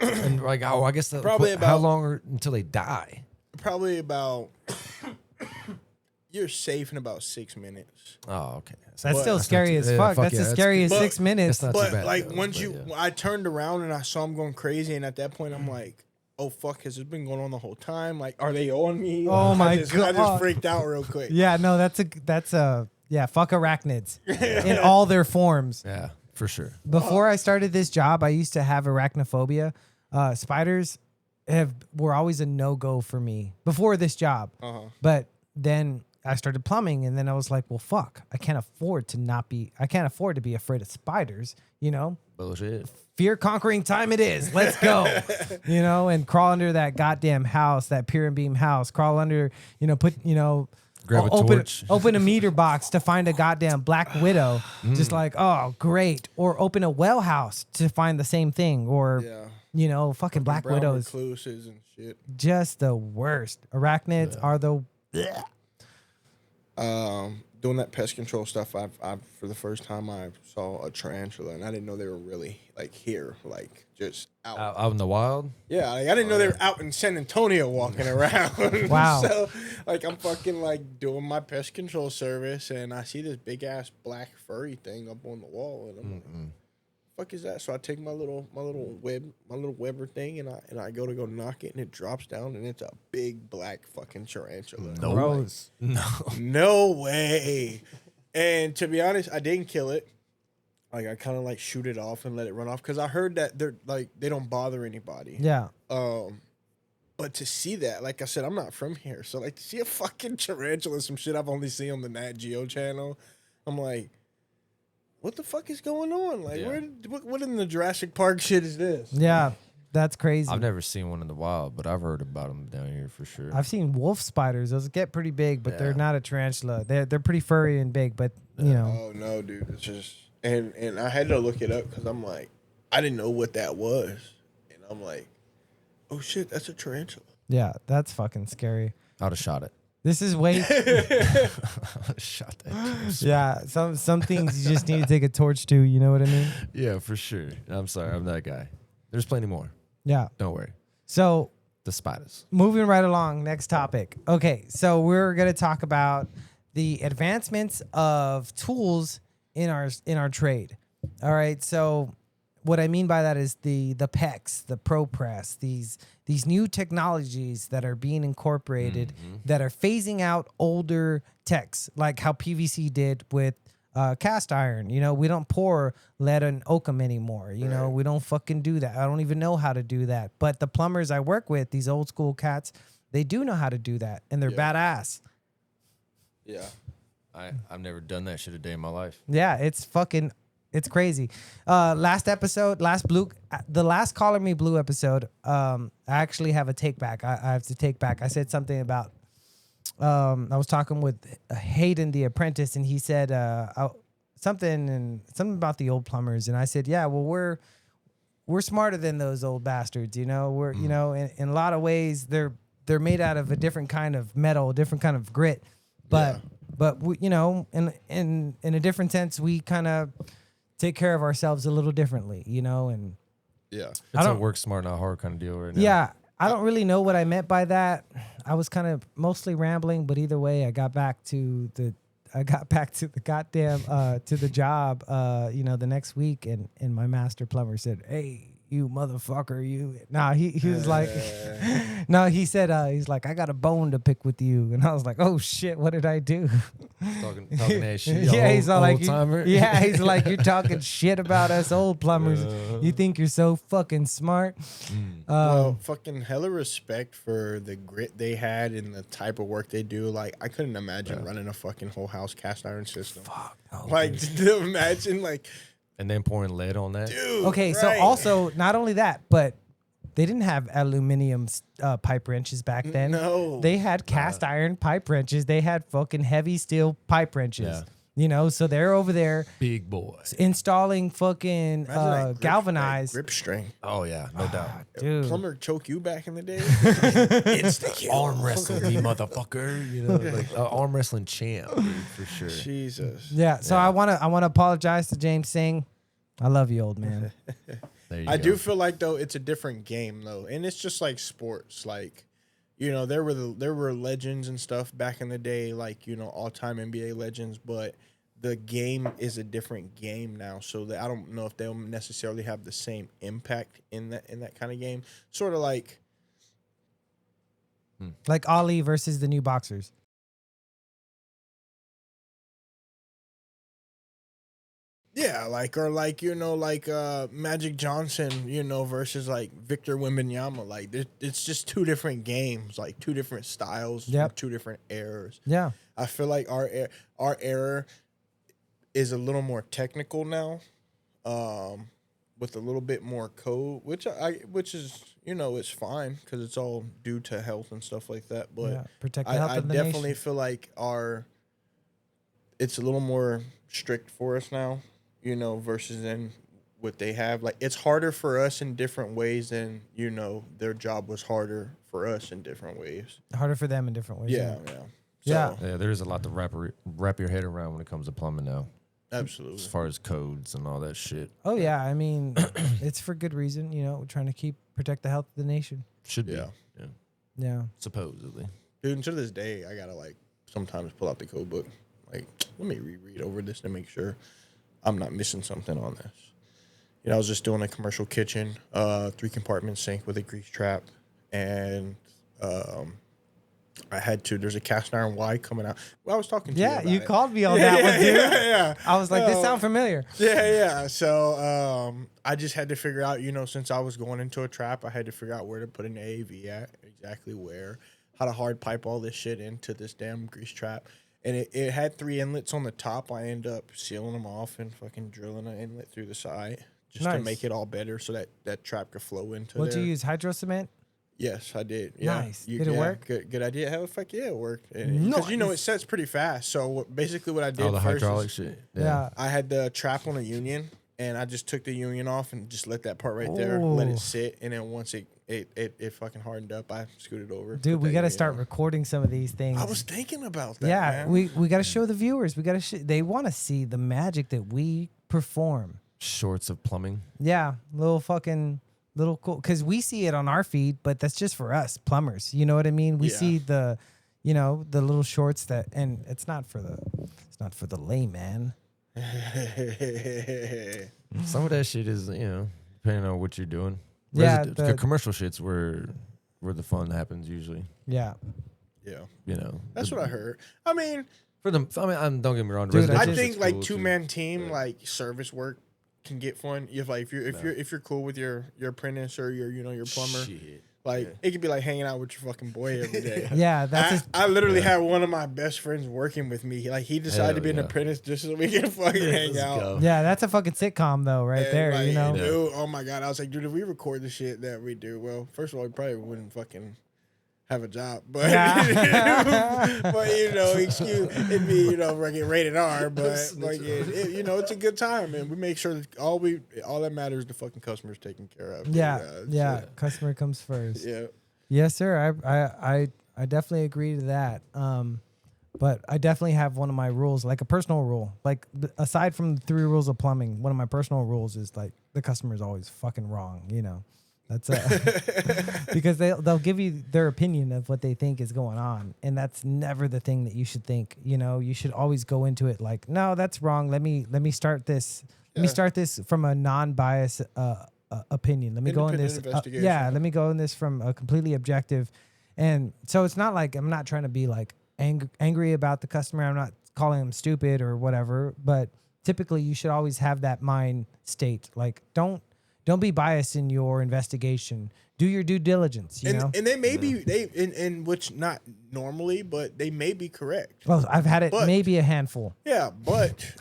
And like, oh, I guess Probably how about- long until they die? Probably about. You're safe in about 6 minutes. Oh, okay. That's But- still That's scary as fuck. That's yeah, as scary as good. But- 6 minutes. That's not too But bad, like though, once but you, yeah. I turned around and I saw them going crazy, and at that point I'm like, oh fuck, has this been going on the whole time? Like, are they on me? Oh Like, my I just God. freaked out real quick. Yeah, no, that's a yeah, fuck arachnids in all their forms. Yeah, for sure. Before I started this job, I used to have arachnophobia. Spiders were always a no-go for me before this job. But then I started plumbing, and then I was like, well, fuck, I can't afford to be afraid of spiders, you know? Bullshit. Fear conquering time it is. Let's go. You know, and crawl under that goddamn house, that pier and beam house, crawl under, Grab a open, torch. open a meter box to find a goddamn black widow. Just like, oh, great. Or open a well house to find the same thing. Or, Yeah. fucking black Brown widows. recluses and shit. Just the worst. Arachnids are the. Doing that pest control stuff, I've for the first time I saw a tarantula, and I didn't know they were really like here, like just out. Out in the wild? Yeah, like, I didn't know they were out in San Antonio walking around. Wow. So like I'm fucking like doing my pest control service, and I see this big ass black furry thing up on the wall, and I'm like, fuck is that? So I take my little Weber thing, and I go to knock it, and it drops down, and it's a big black fucking tarantula. No. Gross. No. No way. And to be honest, I didn't kill it. Like I kind of like shoot it off and let it run off because I heard that they're like they don't bother anybody. Yeah. But to see that, like I said, I'm not from here, so like to see a fucking tarantula, some shit I've only seen on the Nat Geo channel, I'm like, what the fuck is going on? Like, Yeah. what in the Jurassic Park shit is this? Yeah. That's crazy. I've never seen one in the wild, but I've heard about them down here for sure. I've seen wolf spiders. Those get pretty big, but they're Yeah. not a tarantula. They're pretty furry and big, but you know. Oh no, dude, it's just and I had to look it up because I'm like, I didn't know what that was, and I'm like, oh shit, that's a tarantula. Yeah, that's fucking scary. I'd have shot it. This is way. I'd have shot that. Yeah, some things you just need to take a torch to. You know what I mean? Yeah, for sure. I'm sorry, I'm that guy. There's plenty more. Yeah. Don't worry. So The spiders. moving right along, next topic. Okay, so we're gonna talk about the advancements of tools in our trade. All right, so what I mean by that is the PEX, the Pro Press, these new technologies that are being incorporated that are phasing out older techs, like how PVC did with cast iron. You know, we don't pour lead and oakum anymore. You know, we don't fucking do that. I don't even know how to do that. But the plumbers I work with, these old school cats, they do know how to do that, and they're badass. Yeah. I've never done that shit a day in my life. Yeah, it's crazy. Last episode, the last Color Me Blue episode, I actually have a take back. I have to take back. I said something about, I was talking with Hayden, the apprentice, and he said something about the old plumbers. And I said, yeah, well, we're smarter than those old bastards. You know, we're, you know, in a lot of ways, they're made out of a different kind of metal, a different kind of grit. But we, you know, in a different sense, we kind of take care of ourselves a little differently, you know, and Yeah. It's a work smart, not hard kind of deal right now. yeah, I don't really know what I meant by that. I was kind of mostly rambling, but either way, I got back to the goddamn to the job, you know, the next week, and my master plumber said, "Hey, you motherfucker, you." Nah, he was like, no, he said, he's like, "I got a bone to pick with you," and I was like, "Oh shit, what did I do?" Talking that shit. Yeah, he's all like, old timer. yeah, he's like, "You're talking shit about us old plumbers. You think you're so fucking smart." Well, fucking hella respect for the grit they had and the type of work they do. Like, I couldn't imagine running a fucking whole house cast iron system. Fuck, no, Like, to imagine, like, And then pouring lead on that. dude. Okay, so right. also not only that, but They didn't have aluminum pipe wrenches back then. No. They had cast iron pipe wrenches. They had fucking heavy steel pipe wrenches. Yeah. You know, so they're over there Big boys. installing fucking Imagine that grip- galvanized. grip string. Oh yeah, no doubt. Dude. Plumber choke you back in the day. Arm wrestle me, motherfucker. You know, like arm wrestling champ, dude, for sure. Jesus. Yeah. So I wanna apologize to James Singh. I love you, old man. There you I go. do feel like though it's a different game though, and it's just like sports. Like, you know, there were legends and stuff back in the day, like, you know, all-time NBA legends, but the game is a different game now. So that I don't know if they'll necessarily have the same impact in that kind of game. Sort of like, Like Ali versus the new boxers. yeah, like, or like, you know, like Magic Johnson, you know, versus like Victor Wembanyama. Like, it's just two different games, like two different styles, Yep. two different eras. Yeah. I feel like our era is a little more technical now, with a little bit more code, which is, you know, it's fine because it's all due to health and stuff like that. But Yeah, protect the health I of the definitely nation. feel like it's a little more strict for us now, you know, versus in what they have. Like, it's harder for us in different ways than, you know, their job was harder for us in different ways. Harder for them in different ways. Yeah. Yeah. Yeah, there's a lot to wrap your head around when it comes to plumbing now, Absolutely. as far as codes and all that shit. Oh yeah. I mean, it's for good reason. You know, we're trying to protect the health of the nation. Should be. Yeah. Yeah. Yeah. Supposedly. Dude, and to this day, I gotta like sometimes pull out the code book. Like, let me reread over this to make sure I'm not missing something on this. You know, I was just doing a commercial kitchen, 3-compartment sink with a grease trap, and I had to. There's a cast iron Y coming out. Well, I was talking to you. Yeah. about You it. called me on that one, dude. Yeah. I was like, this sounds familiar. Yeah. So I just had to figure out, you know, since I was going into a trap, I had to figure out where to put an AAV at, exactly where, how to hard pipe all this shit into this damn grease trap. And it had 3 inlets on the top. I ended up sealing them off and fucking drilling an inlet through the side just to Nice. make it all better so that trap could flow into What'd there. you use? Hydro cement? Yes, I did. Yeah. Nice. Did it work? Good idea. Hell, fuck yeah, it worked. Because, you know, it Nice. sets pretty fast. So basically what I did All the first hydraulic is shit. Yeah. I had the trap on a union, and I just took the union off and just let that part right there, let Ooh. it sit, and then once it fucking hardened up, I scooted over. Dude, put we that got to union start on. recording some of these things. I was thinking about that. yeah, man. we got to show the viewers. We got to. They want to see the magic that we perform. Shorts of plumbing. Yeah, little cool. Because we see it on our feed, but that's just for us plumbers. You know what I mean? We Yeah. see the little shorts and it's not for the layman. Some of that shit is, you know, depending on what you're doing. Yeah, The commercial shit's where the fun happens usually. Yeah, Yeah, You know, that's what I heard. I mean, don't get me wrong. Dude, I residential think shit's like cool, too. 2-man team, but- like service work, can get fun. If you're cool with your apprentice or your plumber, Shit. like it could be like hanging out with your fucking boy every day. yeah. That's I literally had one of my best friends working with me. Like, he decided to be an yeah. apprentice just so we can fucking hang Let's out. go. yeah. That's a fucking sitcom though, right And, there. like, You know. dude, oh my god, I was like, dude, if we record the shit that we do, well, first of all, we probably wouldn't fucking have a job, but Yeah. but it'd be fucking rated R, but like it's a good time, and we make sure that all that matters is the fucking customers taken care of. Yeah. Customer comes first. Yeah. Yes, sir. I definitely agree to that. But I definitely have one of my rules, like a personal rule. Like aside from the 3 rules of plumbing, one of my personal rules is like the customer is always fucking wrong. You know, that's because they'll give you their opinion of what they think is going on, and that's never the thing that you should think. You know, you should always go into it like, no, that's wrong. Let me start this. Let me start this from a non-biased opinion. Let me go in this. Independent investigation. Let me go in this from a completely objective. And so it's not like I'm not trying to be like angry about the customer. I'm not calling them stupid or whatever. But typically, you should always have that mind state. Like, don't be biased in your investigation. Do your due diligence. You know. And they may be in which not normally, but they may be correct. Well, I've had it But- maybe a handful. Yeah, but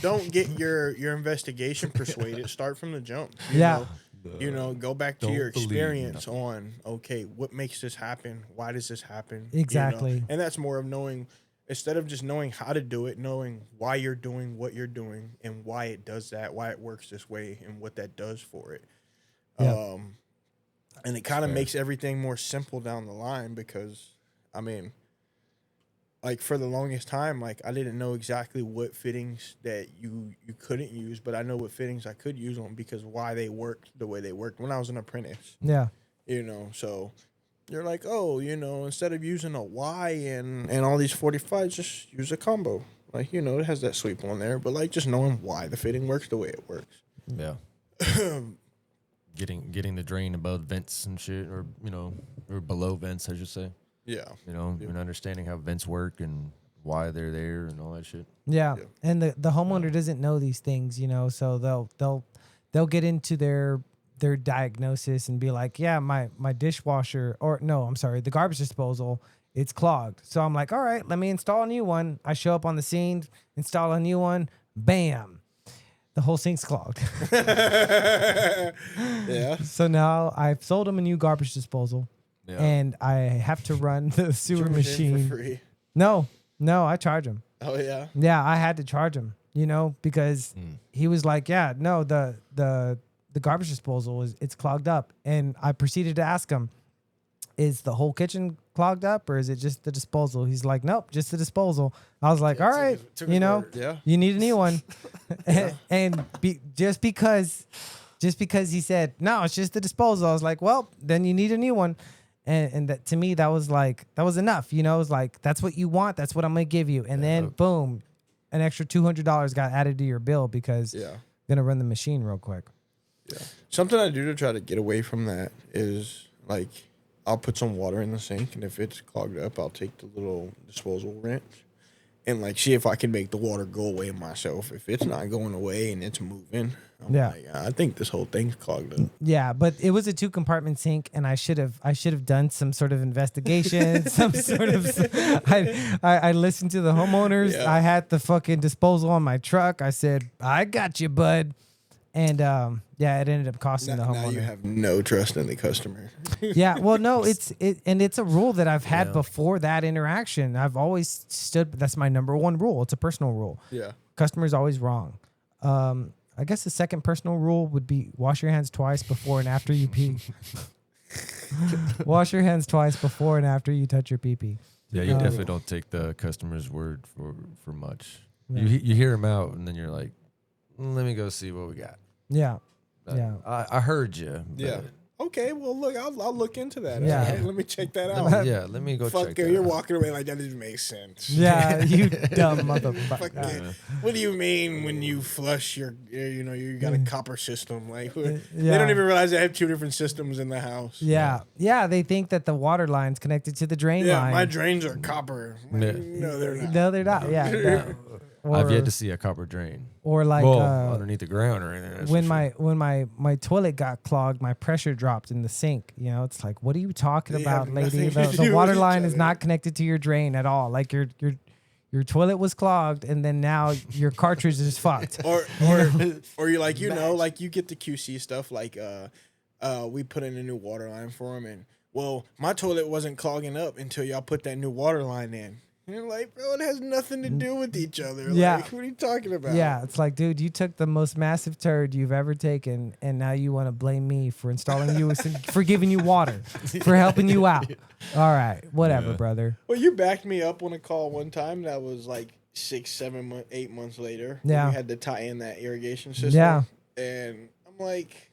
don't get your investigation persuaded. Start from the jump. you Yeah. know? Go back to Don't your believe me. experience on, okay, what makes this happen? Why does this happen? Exactly. And that's more of knowing, instead of just knowing how to do it, knowing why you're doing what you're doing and why it does that, why it works this way and what that does for it. Yeah. And it kind of fair. makes everything more simple down the line because, I mean, like for the longest time, like I didn't know exactly what fittings that you couldn't use, but I know what fittings I could use on because why they worked the way they worked when I was an apprentice. Yeah. So you're like, oh, instead of using a Y and all these 45s, just use a combo. Like, it has that sweep on there, but like just knowing why the fitting works the way it works. Yeah. Getting the drain above vents and shit, or or below vents, I should say. Yeah. And understanding how vents work and why they're there and all that shit. Yeah. Yeah. And the homeowner doesn't know these things, so they'll get into their diagnosis and be like, yeah, my dishwasher, or no, I'm sorry, the garbage disposal, it's clogged. So I'm like, all right, let me install a new one. I show up on the scene, install a new one, bam, the whole sink's clogged. Yeah. So now I've sold him a new garbage disposal. Yeah. And I have to run the sewer Charge it machine. for free. No, I charge him. Oh yeah. Yeah, I had to charge him, because he was like, yeah, no, the garbage disposal it's clogged up. And I proceeded to ask him, is the whole kitchen clogged up or is it just the disposal? He's like, nope, just the disposal. I was like, all right, Took his word. Yeah. you need a new one. And just because he said, no, it's just the disposal. I was like, well, then you need a new one. And that, to me, that was enough. It was like, that's what you want. That's what I'm going to give you. And then boom, an extra $200 got added to your bill because Yeah. I'm going to run the machine real quick. Yeah. Something I do to try to get away from that is like I'll put some water in the sink, and if it's clogged up, I'll take the little disposal wrench and like see if I can make the water go away myself. If it's not going away and it's moving, I'm like, I think this whole thing's clogged up. Yeah, but it was a 2-compartment sink, and I should have done some sort of investigation, some sort of. I listened to the homeowners. Yeah. I had the fucking disposal on my truck. I said, I got you, bud. And it ended up costing the Now homeowner. you have no trust in the customer. Yeah, well, no, it's a rule that I've had before that interaction. I've always stood. That's my number one rule. It's a personal rule. Yeah. Customer's always wrong. I guess the second personal rule would be wash your hands twice before and after you pee. Wash your hands twice before and after you touch your pee-pee. Yeah, you definitely don't take the customer's word for much. Yeah. You hear them out, and then you're like, let me go see what we got. Yeah. Uh, Yeah. I heard you. Yeah. Okay, well, look, I'll look into that. Yeah. All right, let me check that out. Yeah, let me go check Fuck, that you're out. walking away like that doesn't make sense. Yeah, you dumb Fuck motherfucker. it. What do you mean when you flush you got a copper system? Like, they Yeah. don't even realize they have 2 different systems in the house. Yeah. Yeah, they think that the water line's connected to the drain Yeah, line. my drains are copper. Yeah. No, they're not. No, they're not. Yeah. no. I've yet to see a copper drain. Or like Underneath the ground or anything. that's when for sure. my toilet got clogged, my pressure dropped in the sink. It's like, what are you talking They about, have lady? nothing to The do water with each line is other. not connected to your drain at all. Like your toilet was clogged, and then now your cartridge is fucked. Or you like like you get the QC stuff like we put in a new water line for them, and well, my toilet wasn't clogging up until y'all put that new water line in. And you're like, bro, it has nothing to do with each other. Yeah. Like, what are you talking about? Yeah, it's like, dude, you took the most massive turd you've ever taken, and now you want to blame me for installing you, for giving you water, for helping you out. All right, whatever, brother. Well, you backed me up on a call one time that was like 6, 7 months, 8 months later. Yeah. We had to tie in that irrigation system. Yeah. And I'm like,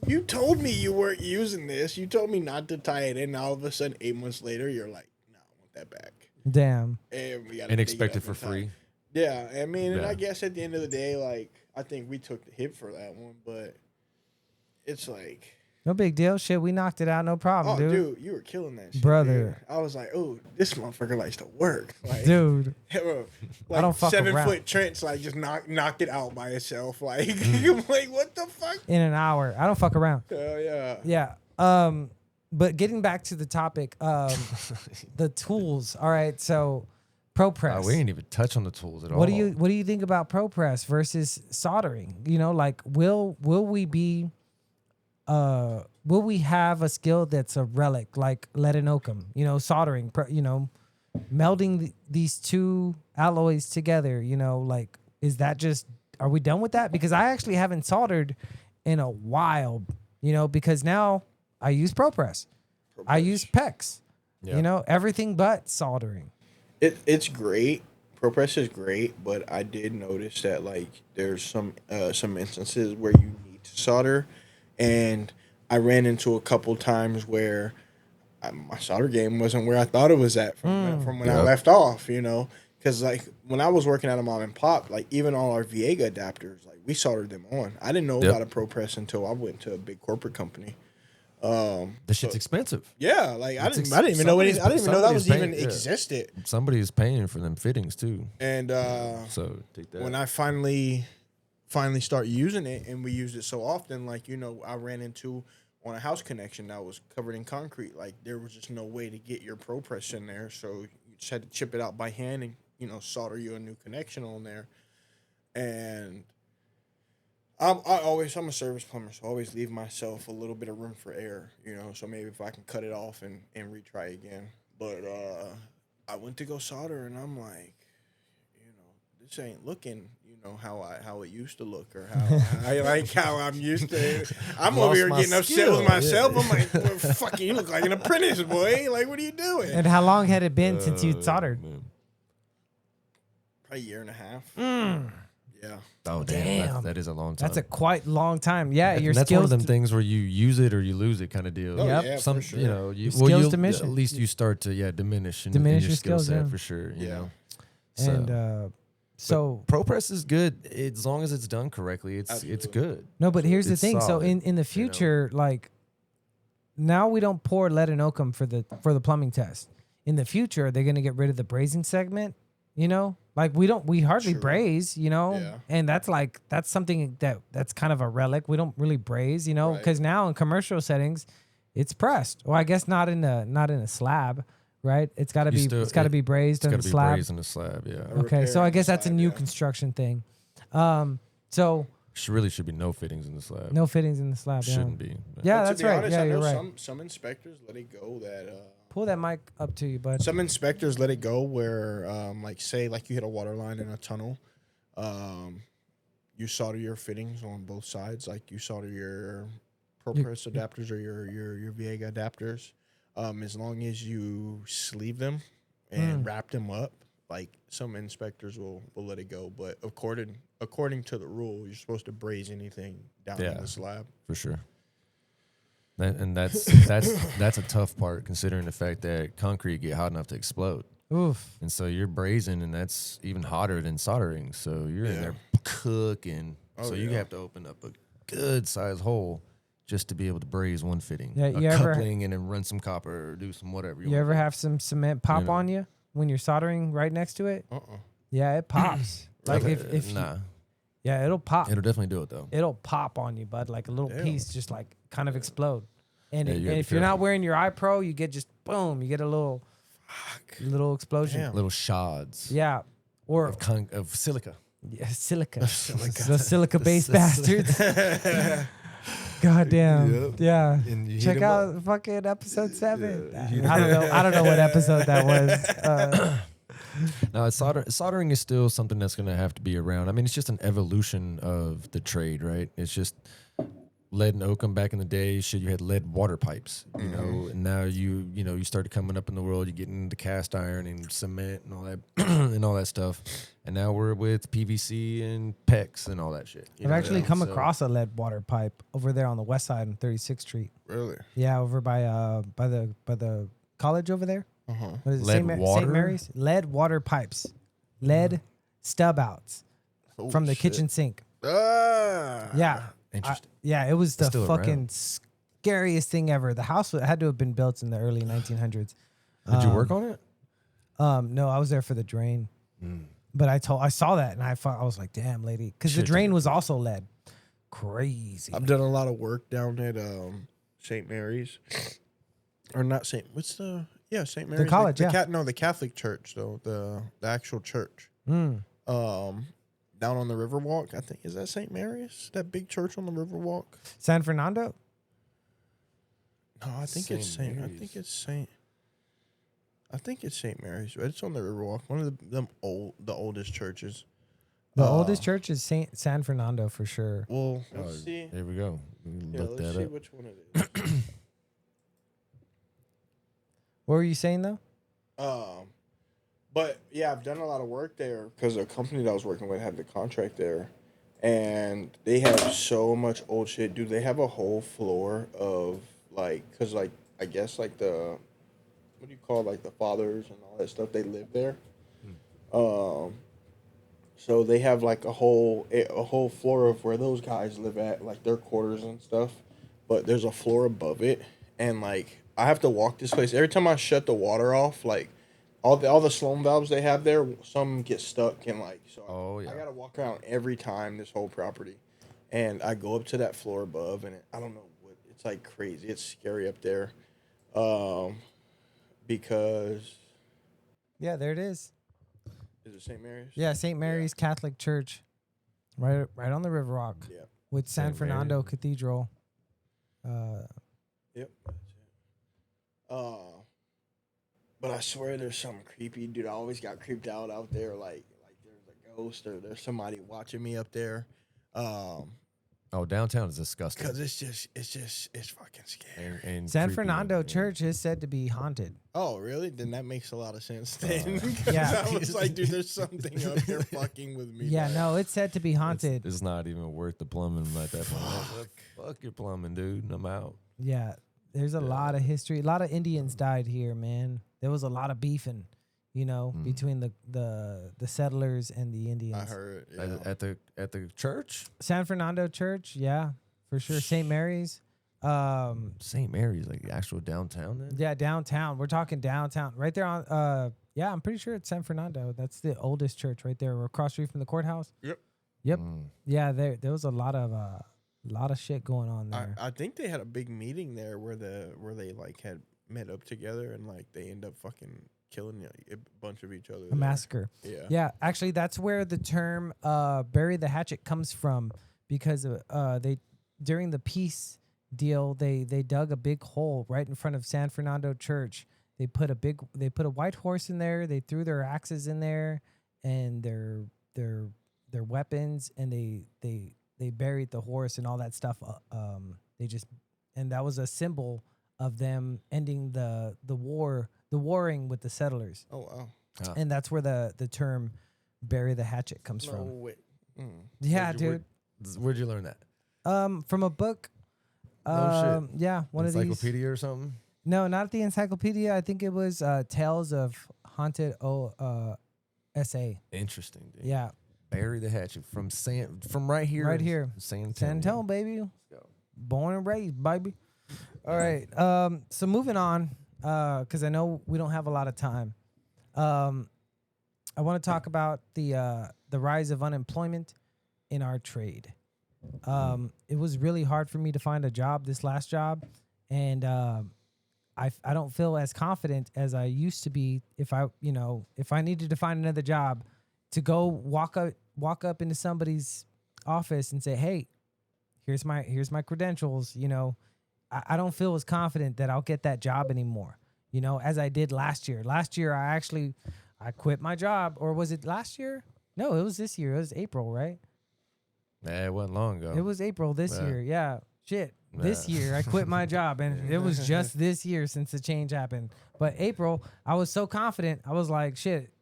you told me you weren't using this. You told me not to tie it in. Now all of a sudden, 8 months later, you're like, no, I want that back. Damn. And we got And expect it for free. Yeah, I mean, and Yeah. I guess at the end of the day, like, I think we took the hit for that one, but it's like, No big deal. Shit, we knocked it out. No problem, oh, dude. dude, you were killing that shit, Brother. dude. I was like, oh, this motherfucker likes to work. Like, Dude. bro, I don't fuck 7 around. foot trench, like, just knocked it out by itself. Like, I'm like, what the fuck? In an hour. I don't fuck around. Hell yeah. Yeah. But getting back to the topic, the tools. All right. So press. We ain't even touch on the tools at all. What do you think about pro press versus soldering? You know, like will we have a skill that's a relic like lead and oakum? You know, soldering. You know, melding these two alloys together. You know, like is that just are we done with that? Because I actually haven't soldered in a while. You know, because now I use pro press. I use PEX. Yeah. You know, everything but soldering. It's great. ProPress is great, but I did notice that like there's some instances where you need to solder, and I ran into a couple times where my solder game wasn't where I thought it was at from when I left off. You know, because like when I was working at a mom and pop, like even all our Viega adapters, like we soldered them on. I didn't know about a ProPress until I went to a big corporate company. The shit's expensive. Yeah, like I didn't even know that was even existed. Somebody's paying for them fittings too. And so take that. when I finally start using it, and we used it so often, like you know, I ran into on a house connection that was covered in concrete. Like there was just no way to get your ProPress in there, so you just had to chip it out by hand and solder you a new connection on there. And I'm a service plumber, so I always leave myself a little bit of room for error, so maybe if I can cut it off and retry again. But I went to go solder, and I'm like, this ain't looking, how it used to look, or how I'm used to it. I'm over here getting upset with myself. I'm like, well, fucking, you look like an apprentice, boy. Like, what are you doing? And how long had it been since you'd soldered? Probably a year and a half. Yeah. Oh damn! That is a long time. That's a quite long time. Yeah, your that's skills. one of them things where you use it or you lose it kind of deal. Oh, yeah, for sure. Skills diminish. At least you start to diminish in your skill set for sure. You know. And so ProPress is good as long as it's done correctly. It's good. No, but here's the It's thing. solid, So in the future, like now we don't pour lead and oakum for the plumbing test. In the future, they're gonna get rid of the brazing segment. Like we hardly braise, and that's something that's kind of a relic. We don't really braise, because now in commercial settings, it's pressed. Well, I guess not in a slab, right? It's got to be brazed on the slab. It's got to be brazed in the slab, yeah. Okay, so I guess that's a new construction thing. So should be no fittings in the slab. No fittings in the slab. Shouldn't be. Yeah, that's right. Honest, yeah, you're I know right. Some inspectors let it go that. Pull that mic up to you, bud. Some inspectors let it go where, say you hit a water line in a tunnel, you solder your fittings on both sides, like you solder your ProPress adapters or your Viega adapters, as long as you sleeve them and wrap them up. Like some inspectors will let it go, but according to the rule, you're supposed to braze anything down in the slab for sure. And that's a tough part, considering the fact that concrete get hot enough to explode. Oof. And so you're brazing, and that's even hotter than soldering. So you're in there cooking. You have to open up a good size hole just to be able to braze one fitting. Yeah, a coupling and then run some copper or do some whatever. You ever have some cement pop on you when you're soldering right next to it? Yeah, it pops. Like if yeah, it'll pop. It'll definitely do it though. It'll pop on you, bud. Like a little piece, just like kind of explode. And if you're not wearing your iPro, you get just boom. You get a little explosion. Damn. Little shards. Yeah, or of silica. Yeah, silica. Those silica-based bastards. Goddamn. Yep. Yeah. Check out fucking episode 7. Yeah. I don't know what episode that was. No, soldering is still something that's going to have to be around. I mean, it's just an evolution of the trade, right? It's just lead and oakum back in the day. Shit, you had lead water pipes, and now you started coming up in the world. You get into cast iron and cement and all that and all that stuff. And now we're with PVC and PEX and all that shit. I've actually come across a lead water pipe over there on the west side on 36th Street. Really? Yeah, over by the college over there. What is it? Lead water? St. Mary's? Lead water pipes. Lead stub outs from the kitchen sink. Yeah. Interesting. It was the fucking around. scariest thing ever. The house had to have been built in the early 1900s. Did you work on it? No, I was there for the drain. But I saw that and I was like, damn, lady. Because the drain was also lead. Crazy. I've done a lot of work down at St. Mary's. Or not St. What's the Yeah, St. Mary's. college, the Catholic church though, the actual church. Mm. Down on the Riverwalk, I think, is that St. Mary's? That big church on the Riverwalk? San Fernando? No, I think it's St. Saint. I Mary's. think it's St. Mary's. But it's on the Riverwalk. One of the oldest churches. The oldest church is San Fernando for sure. Well, Oh, let's see. there we go. We can Yeah, look let's that see up. which one it is. What were you saying though? But yeah, I've done a lot of work there because the company that I was working with had the contract there, and they have so much old shit, dude. They have a whole floor of cause I guess the what do you call the fathers and all that stuff. They live there, so they have a whole floor of where those guys live at, their quarters and stuff. But there's a floor above it, and I have to walk this place every time I shut the water off. All the Sloan valves they have there, some get stuck and so. Oh, yeah. I gotta walk around every time this whole property, and I go up to that floor above, and I don't know what it's crazy. It's scary up there, because Yeah, there it is. is it St. Mary's? Yeah, St. Mary's Catholic Church, right on the Riverwalk Yeah. with San Saint Fernando Mary's. Cathedral. Yep. That's it. But I swear there's something creepy, dude. I always got creeped out there, like there's a ghost or there's somebody watching me up there. Oh, downtown is disgusting. Because it's fucking scary. And San creepy, Fernando yeah. Church is said to be haunted. Oh, really? Then that makes a lot of sense. Then. Yeah. I was like, dude, there's something up here fucking with me. Yeah, man. no, it's said to be haunted. It's not even worth the plumbing at that point. Fuck your plumbing, dude. I'm out. Yeah, there's a lot of history. A lot of Indians died here, man. There was a lot of beefing, between the settlers and the Indians. I heard. Yeah. At the church, San Fernando Church, yeah, for sure. St. Mary's. St. Mary's, the actual downtown. Then Yeah, downtown. We're talking downtown, right there on. Yeah, I'm pretty sure it's San Fernando. That's the oldest church right there. We're across the street from the courthouse. Yep. Yeah, there was a lot of shit going on there. I think they had a big meeting there where they had met up together and they end up fucking killing a bunch of each other. A massacre. Yeah. Yeah, actually, that's where the term "bury the hatchet" comes from, because they during the peace deal they dug a big hole right in front of San Fernando Church. They put a white horse in there. They threw their axes in there and their weapons, and they buried the horse and all that stuff. And that was a symbol of them ending the warring with the settlers. Oh wow. And that's where the term "bury the hatchet" comes No from. way. Yeah, dude. where'd you learn that? From a book. No shit. Yeah, one of these. Encyclopedia or something? No, not the encyclopedia. I think it was Tales of Haunted essay. Interesting, dude. Yeah, Bury the hatchet from right here. Right here. San San Antonio, baby. Born and raised, baby. All right. So moving on, because I know we don't have a lot of time. I want to talk about the rise of unemployment in our trade. It was really hard for me to find a job, this last job, and I don't feel as confident as I used to be if I needed to find another job, to go walk up into somebody's office and say, "Hey, here's my credentials." I don't feel as confident that I'll get that job anymore, as I did last year. Last year, I quit my job. Or was it last year? No, it was this year. It was April, right? Nah, it wasn't long ago. It was April this Yeah. year. Yeah. Shit. This Yeah. year, I quit my job, and it was just this year since the change happened. But April, I was so confident. I was like, shit,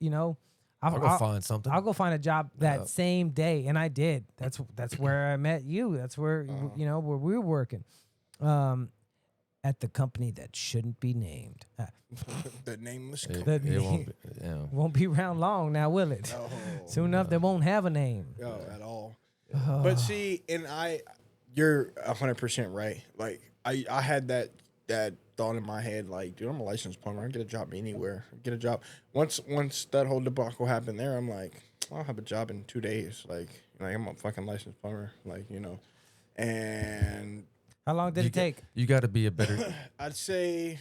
I'll go find something. I'll go find a job that same day, and I did. That's where I met you. That's where where we were working, at the company that shouldn't be named. The nameless. It won't be. Yeah. Won't be around long now, will it? Oh, Soon enough, they won't have a name. no, at all. But see, you're 100% right. I had that thought in my head, dude, I'm a licensed plumber. I can get a job anywhere. Get a job. Once that whole debacle happened there, I'm like, I'll have a job in 2 days. I'm a fucking licensed plumber. And How long did it take? You got to be a better. I'd say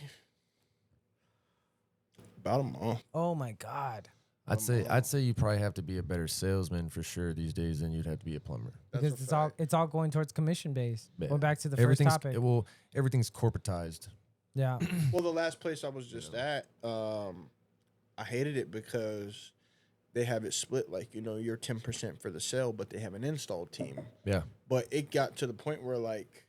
About a month. Oh my God. I'd say you probably have to be a better salesman for sure these days than you'd have to be a plumber. Because That's a fact. it's all going towards commission based. Yeah. Going back to the first Everything's topic. well, everything's corporatized. Yeah. Well, the last place I was just at, I hated it because they have it split. Like, you know, you're 10% for the sale, but they have an install team. Yeah. But it got to the point where, like,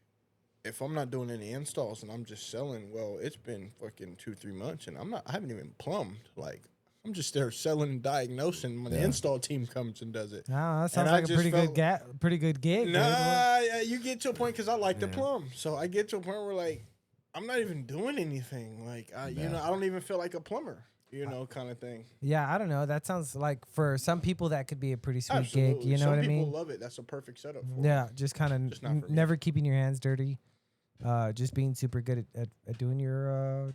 if I'm not doing any installs and I'm just selling, well, it's been fucking 2-3 months and I haven't even plumbed. Like, I'm just there selling and diagnosing when the install team comes and does it. No, that sounds I like a just pretty good gig. dude. Nah, you get to a point because I like to plumb. So I get to a point where, like, I'm not even doing anything. Like, you know, I don't even feel like a plumber, you know, kind of thing. Yeah, I don't know. That sounds like for some people that could be a pretty sweet Absolutely. gig. You know Some what I people mean? love it. That's a perfect setup for Yeah, just kind Just not for of me. never keeping your hands dirty. Just being super good at doing your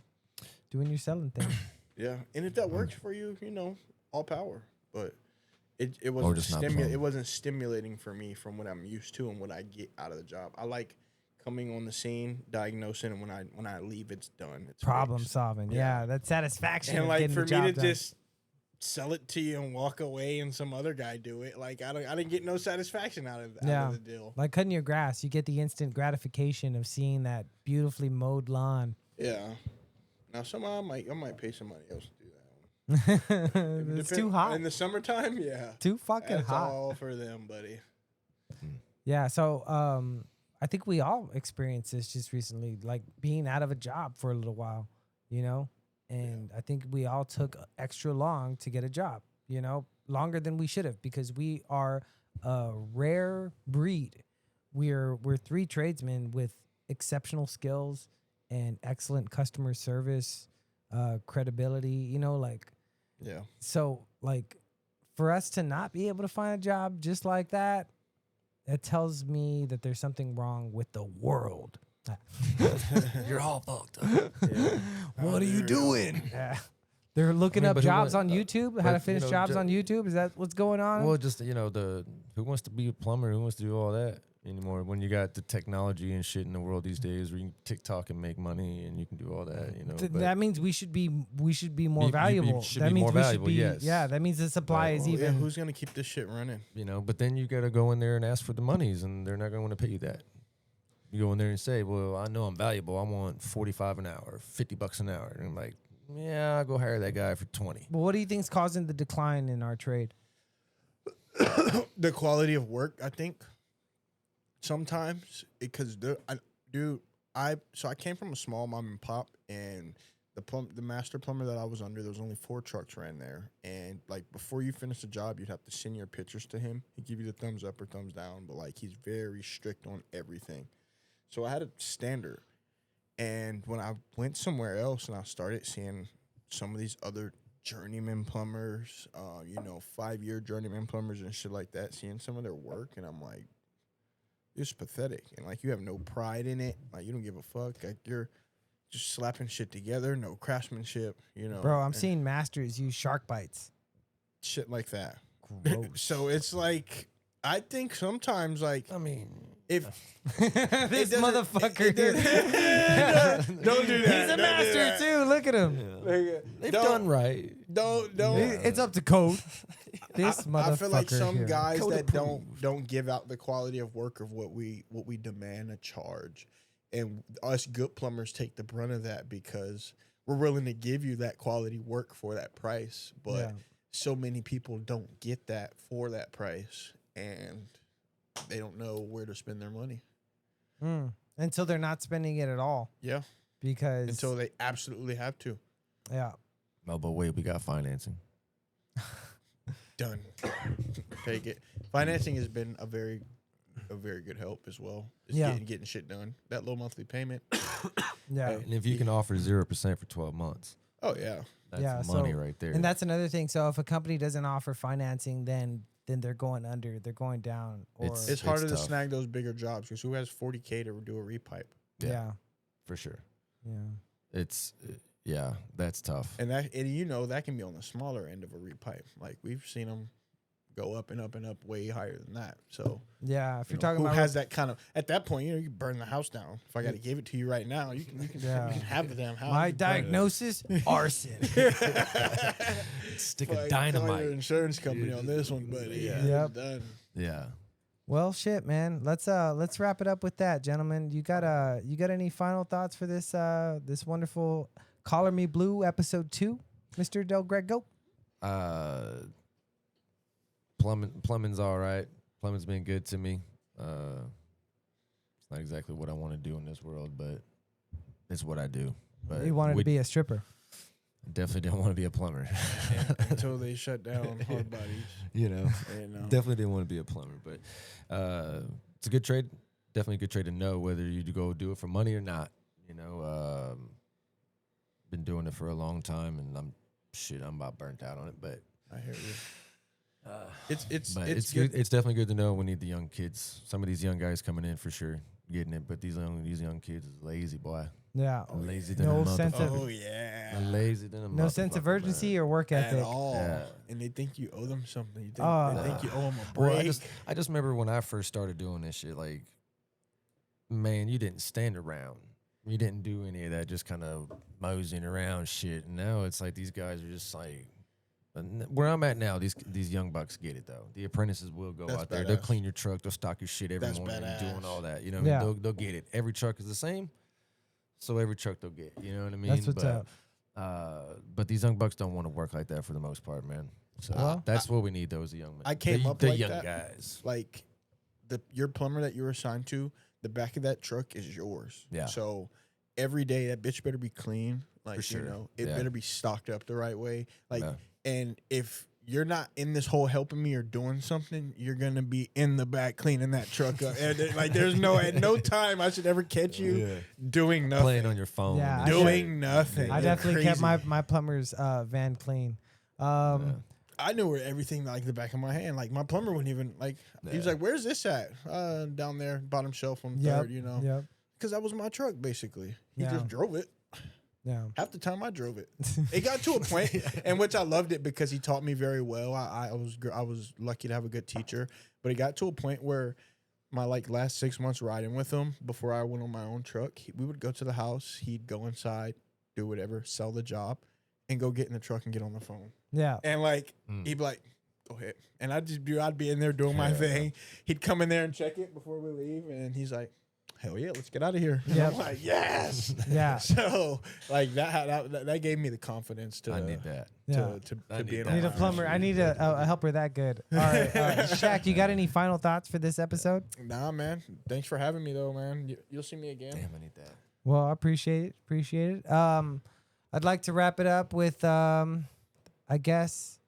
selling thing. Yeah, and if that works for you, you know, all power. But it Or wasn't just not plumb. it wasn't stimulating for me from what I'm used to and what I get out of the job. I like coming on the scene, diagnosing, and when I leave, it's done. It's Problem fixed. solving. Yeah, that satisfaction. And of like getting for the me job to done. just sell it to you and walk away and some other guy do it, like I didn't get no satisfaction out of the deal. Like cutting your grass, you get the instant gratification of seeing that beautifully mowed lawn. Yeah. Now somehow I might pay somebody else to do that one. It's too hot. In the summertime, yeah. Too fucking That's hot. all for them, buddy. Yeah, so I think we all experienced this just recently, like being out of a job for a little while, you know? And I think we all took extra long to get a job, you know, longer than we should have because we are a rare breed. We're 3 tradesmen with exceptional skills and excellent customer service, credibility, you know, like Yeah. so like for us to not be able to find a job just like that, it tells me that there's something wrong with the world. You're all fucked up. What are you doing? Yeah. They're looking I mean, up but who jobs want- on YouTube, how but, to finish you know, jobs on YouTube. Is that what's going on? Well, just you know, who wants to be a plumber? Who wants to do all that anymore? When you got the technology and shit in the world these days, where you can TikTok and make money, and you can do all that. You know, but That means we should be more You valuable. should that be means more we valuable, should be. yes. Yeah, that means the supply is Well, yeah, even. who's gonna keep this shit running? you know, but then you got to go in there and ask for the monies, and they're not going to want to pay you that. You go in there and say, "Well, I know I'm valuable. I want $45 an hour, $50 an hour," and I'm like, "Yeah, I'll go hire that guy for 20." But what do you think's causing the decline in our trade? The quality of work, I think. Sometimes because I came from a small mom and pop, and the master plumber that I was under, there was only 4 trucks ran there, and like before you finish the job, you'd have to send your pictures to him. He'd give you the thumbs up or thumbs down, but like he's very strict on everything. So I had a standard, and when I went somewhere else and I started seeing some of these other journeyman plumbers, 5-year journeyman plumbers and shit like that, seeing some of their work, and I'm like, it's pathetic. And like, you have no pride in it. Like, you don't give a fuck. Like, you're just slapping shit together, no craftsmanship, you know. Bro, I'm and seeing masters use shark bites. shit like that. Gross. So it's like, I think sometimes, like, I mean, if This doesn't- motherfucker it here. don't do that. He's a Don't do master that. too. Look at him. they've Don't- done right. Don't. It's up to code. This motherfucker I feel like some here. guys Code that approved. don't give out the quality of work of what we demand a charge, and us good plumbers take the brunt of that because we're willing to give you that quality work for that price. But Yeah. so many people don't get that for that price, and they don't know where to spend their money. Until they're not spending it at all Yeah, because until they absolutely have to. yeah. Oh, but wait, we got financing. Done. Take it. Financing has been a very good help as well. Just Yeah. getting shit done. That low monthly payment. Yeah. And if you can offer 0% for 12 months, Oh yeah. that's Yeah, money so- right there. And that's another thing. So if a company doesn't offer financing, then they're going under, they're going down, or It's harder to tough. snag those bigger jobs because who has 40K to do a repipe? yeah, for sure. yeah. It's that's tough. And that can be on the smaller end of a repipe. Like we've seen them go up and up and up way higher than that. So Yeah, if you you're know, talking who about has that kind of at that point, you burn the house down. If I got to give it to you right now, you can Yeah. you can have the damn house. my You burn it. diagnosis, arson. Stick Call a your dynamite. insurance company on this one, buddy. Yeah. Yep. It's done. Yeah. Well, shit, man. Let's wrap it up with that, gentlemen. You got any final thoughts for this this wonderful Collar Me Blue episode 2, Mr. Del Grego? Plumbing's all right. Plumbing's been good to me. It's not exactly what I want to do in this world, but it's what I do. But You wanted to be a stripper. definitely didn't want to be a plumber. Until they shut down hard bodies. You know, And, definitely didn't want to be a plumber. But it's a good trade. Definitely a good trade to know whether you go do it for money or not. You know, been doing it for a long time, and I'm about burnt out on it. But I hear you. It's good. It's definitely good to know. We need the young kids. Some of these young guys coming in for sure getting it, but these young kids is lazy, boy. Yeah. Lazy than No a sense of- Oh yeah. lazy than a No sense of motherfucker, urgency man. or work At ethic. all. Yeah. And they think you owe them something. You think, Oh. they think you owe them a break. Well, I just remember when I first started doing this shit, like, man, you didn't stand around. You didn't do any of that, just kind of moseying around shit. And now it's like these guys are just like, where I'm at now, these young bucks get it though. The apprentices will go That's out there. They'll badass. clean your truck. They'll stock your shit every That's morning and doing badass. all that. You know what Yeah. I mean? They'll get it. Every truck is the same, so every truck they'll get. You know what I mean? That's what's up. But these young bucks don't want to work like that for the most part, man. So Well, that's what we need. Those young men. I came the, up the like young that. guys. Like your plumber that you were assigned to, the back of that truck is yours. Yeah. So every day that bitch better be clean. Like sure. you know, it Yeah. better be stocked up the right way. Like Yeah. and if you're not in this whole helping me or doing something, you're gonna be in the back cleaning that truck up. And like there's at no time I should ever catch you doing nothing. Playing on your phone. Yeah, and I shit. doing nothing. I They're definitely kept crazy. my plumber's van clean. I knew where everything like the back of my hand. Like my plumber wouldn't even like. He was Yeah. like, "Where's this at?" Down there, bottom shelf on Yep. third. You know, Yep. because that was my truck basically. He Yeah. just drove it. Yeah. Half the time I drove it. It got to a point, and which I loved it because he taught me very well. I was lucky to have a good teacher, but it got to a point where my last 6 months riding with him before I went on my own truck, we would go to the house. He'd go inside, do whatever, sell the job, and go get in the truck and get on the phone. Yeah. And he'd be like, "Go ahead," and I'd be in there doing my thing. He'd come in there and check it before we leave, and he's like, "Hell yeah, let's get out of here." And Yep. I'm like, "Yes." Yeah. So that gave me the confidence to I need that. Yeah. to I be need in that. I need a plumber. I need a helper that good. All right, Shaq, you got any final thoughts for this episode? Nah, man. Thanks for having me, though, man. You'll see me again. Damn, I need that. Well, I appreciate it. I'd like to wrap it up with, I guess.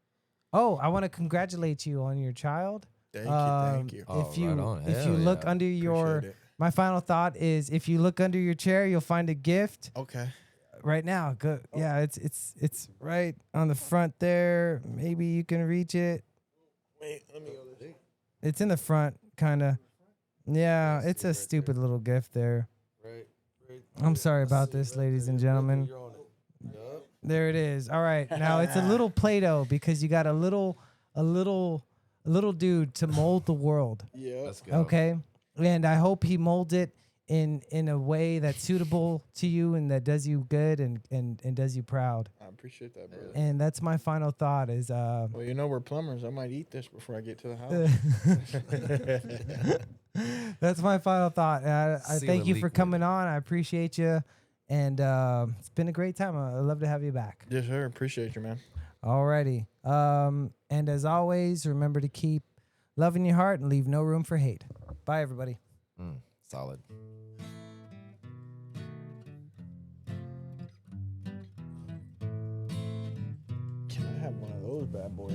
Oh, I want to congratulate you on your child. Thank you. Oh, If you right on. if you Hell look yeah. under your, Appreciate it. my final thought is if you look under your chair, you'll find a gift Okay. right now. Good. Yeah, it's right on the front there. Maybe you can reach it. Wait, let me go this way. It's in the front, kind of. Yeah, it's a stupid little gift there. Right. I'm sorry about this, ladies and gentlemen. There it is. All right. Now it's a little Play-Doh because you got a little dude to mold the world. Yeah. Let's go. Okay. And I hope he molds it in a way that's suitable to you and that does you good and does you proud. I appreciate that, brother. And that's my final thought is Well, we're plumbers. I might eat this before I get to the house. that's my final thought. And I Seal thank it you for liquid. coming on. I appreciate you. And it's been a great time. I'd love to have you back. Yes, sir. Appreciate you, man. Alrighty. And as always, remember to keep love in your heart and leave no room for hate. Bye, everybody. Solid. Can I have one of those bad boys?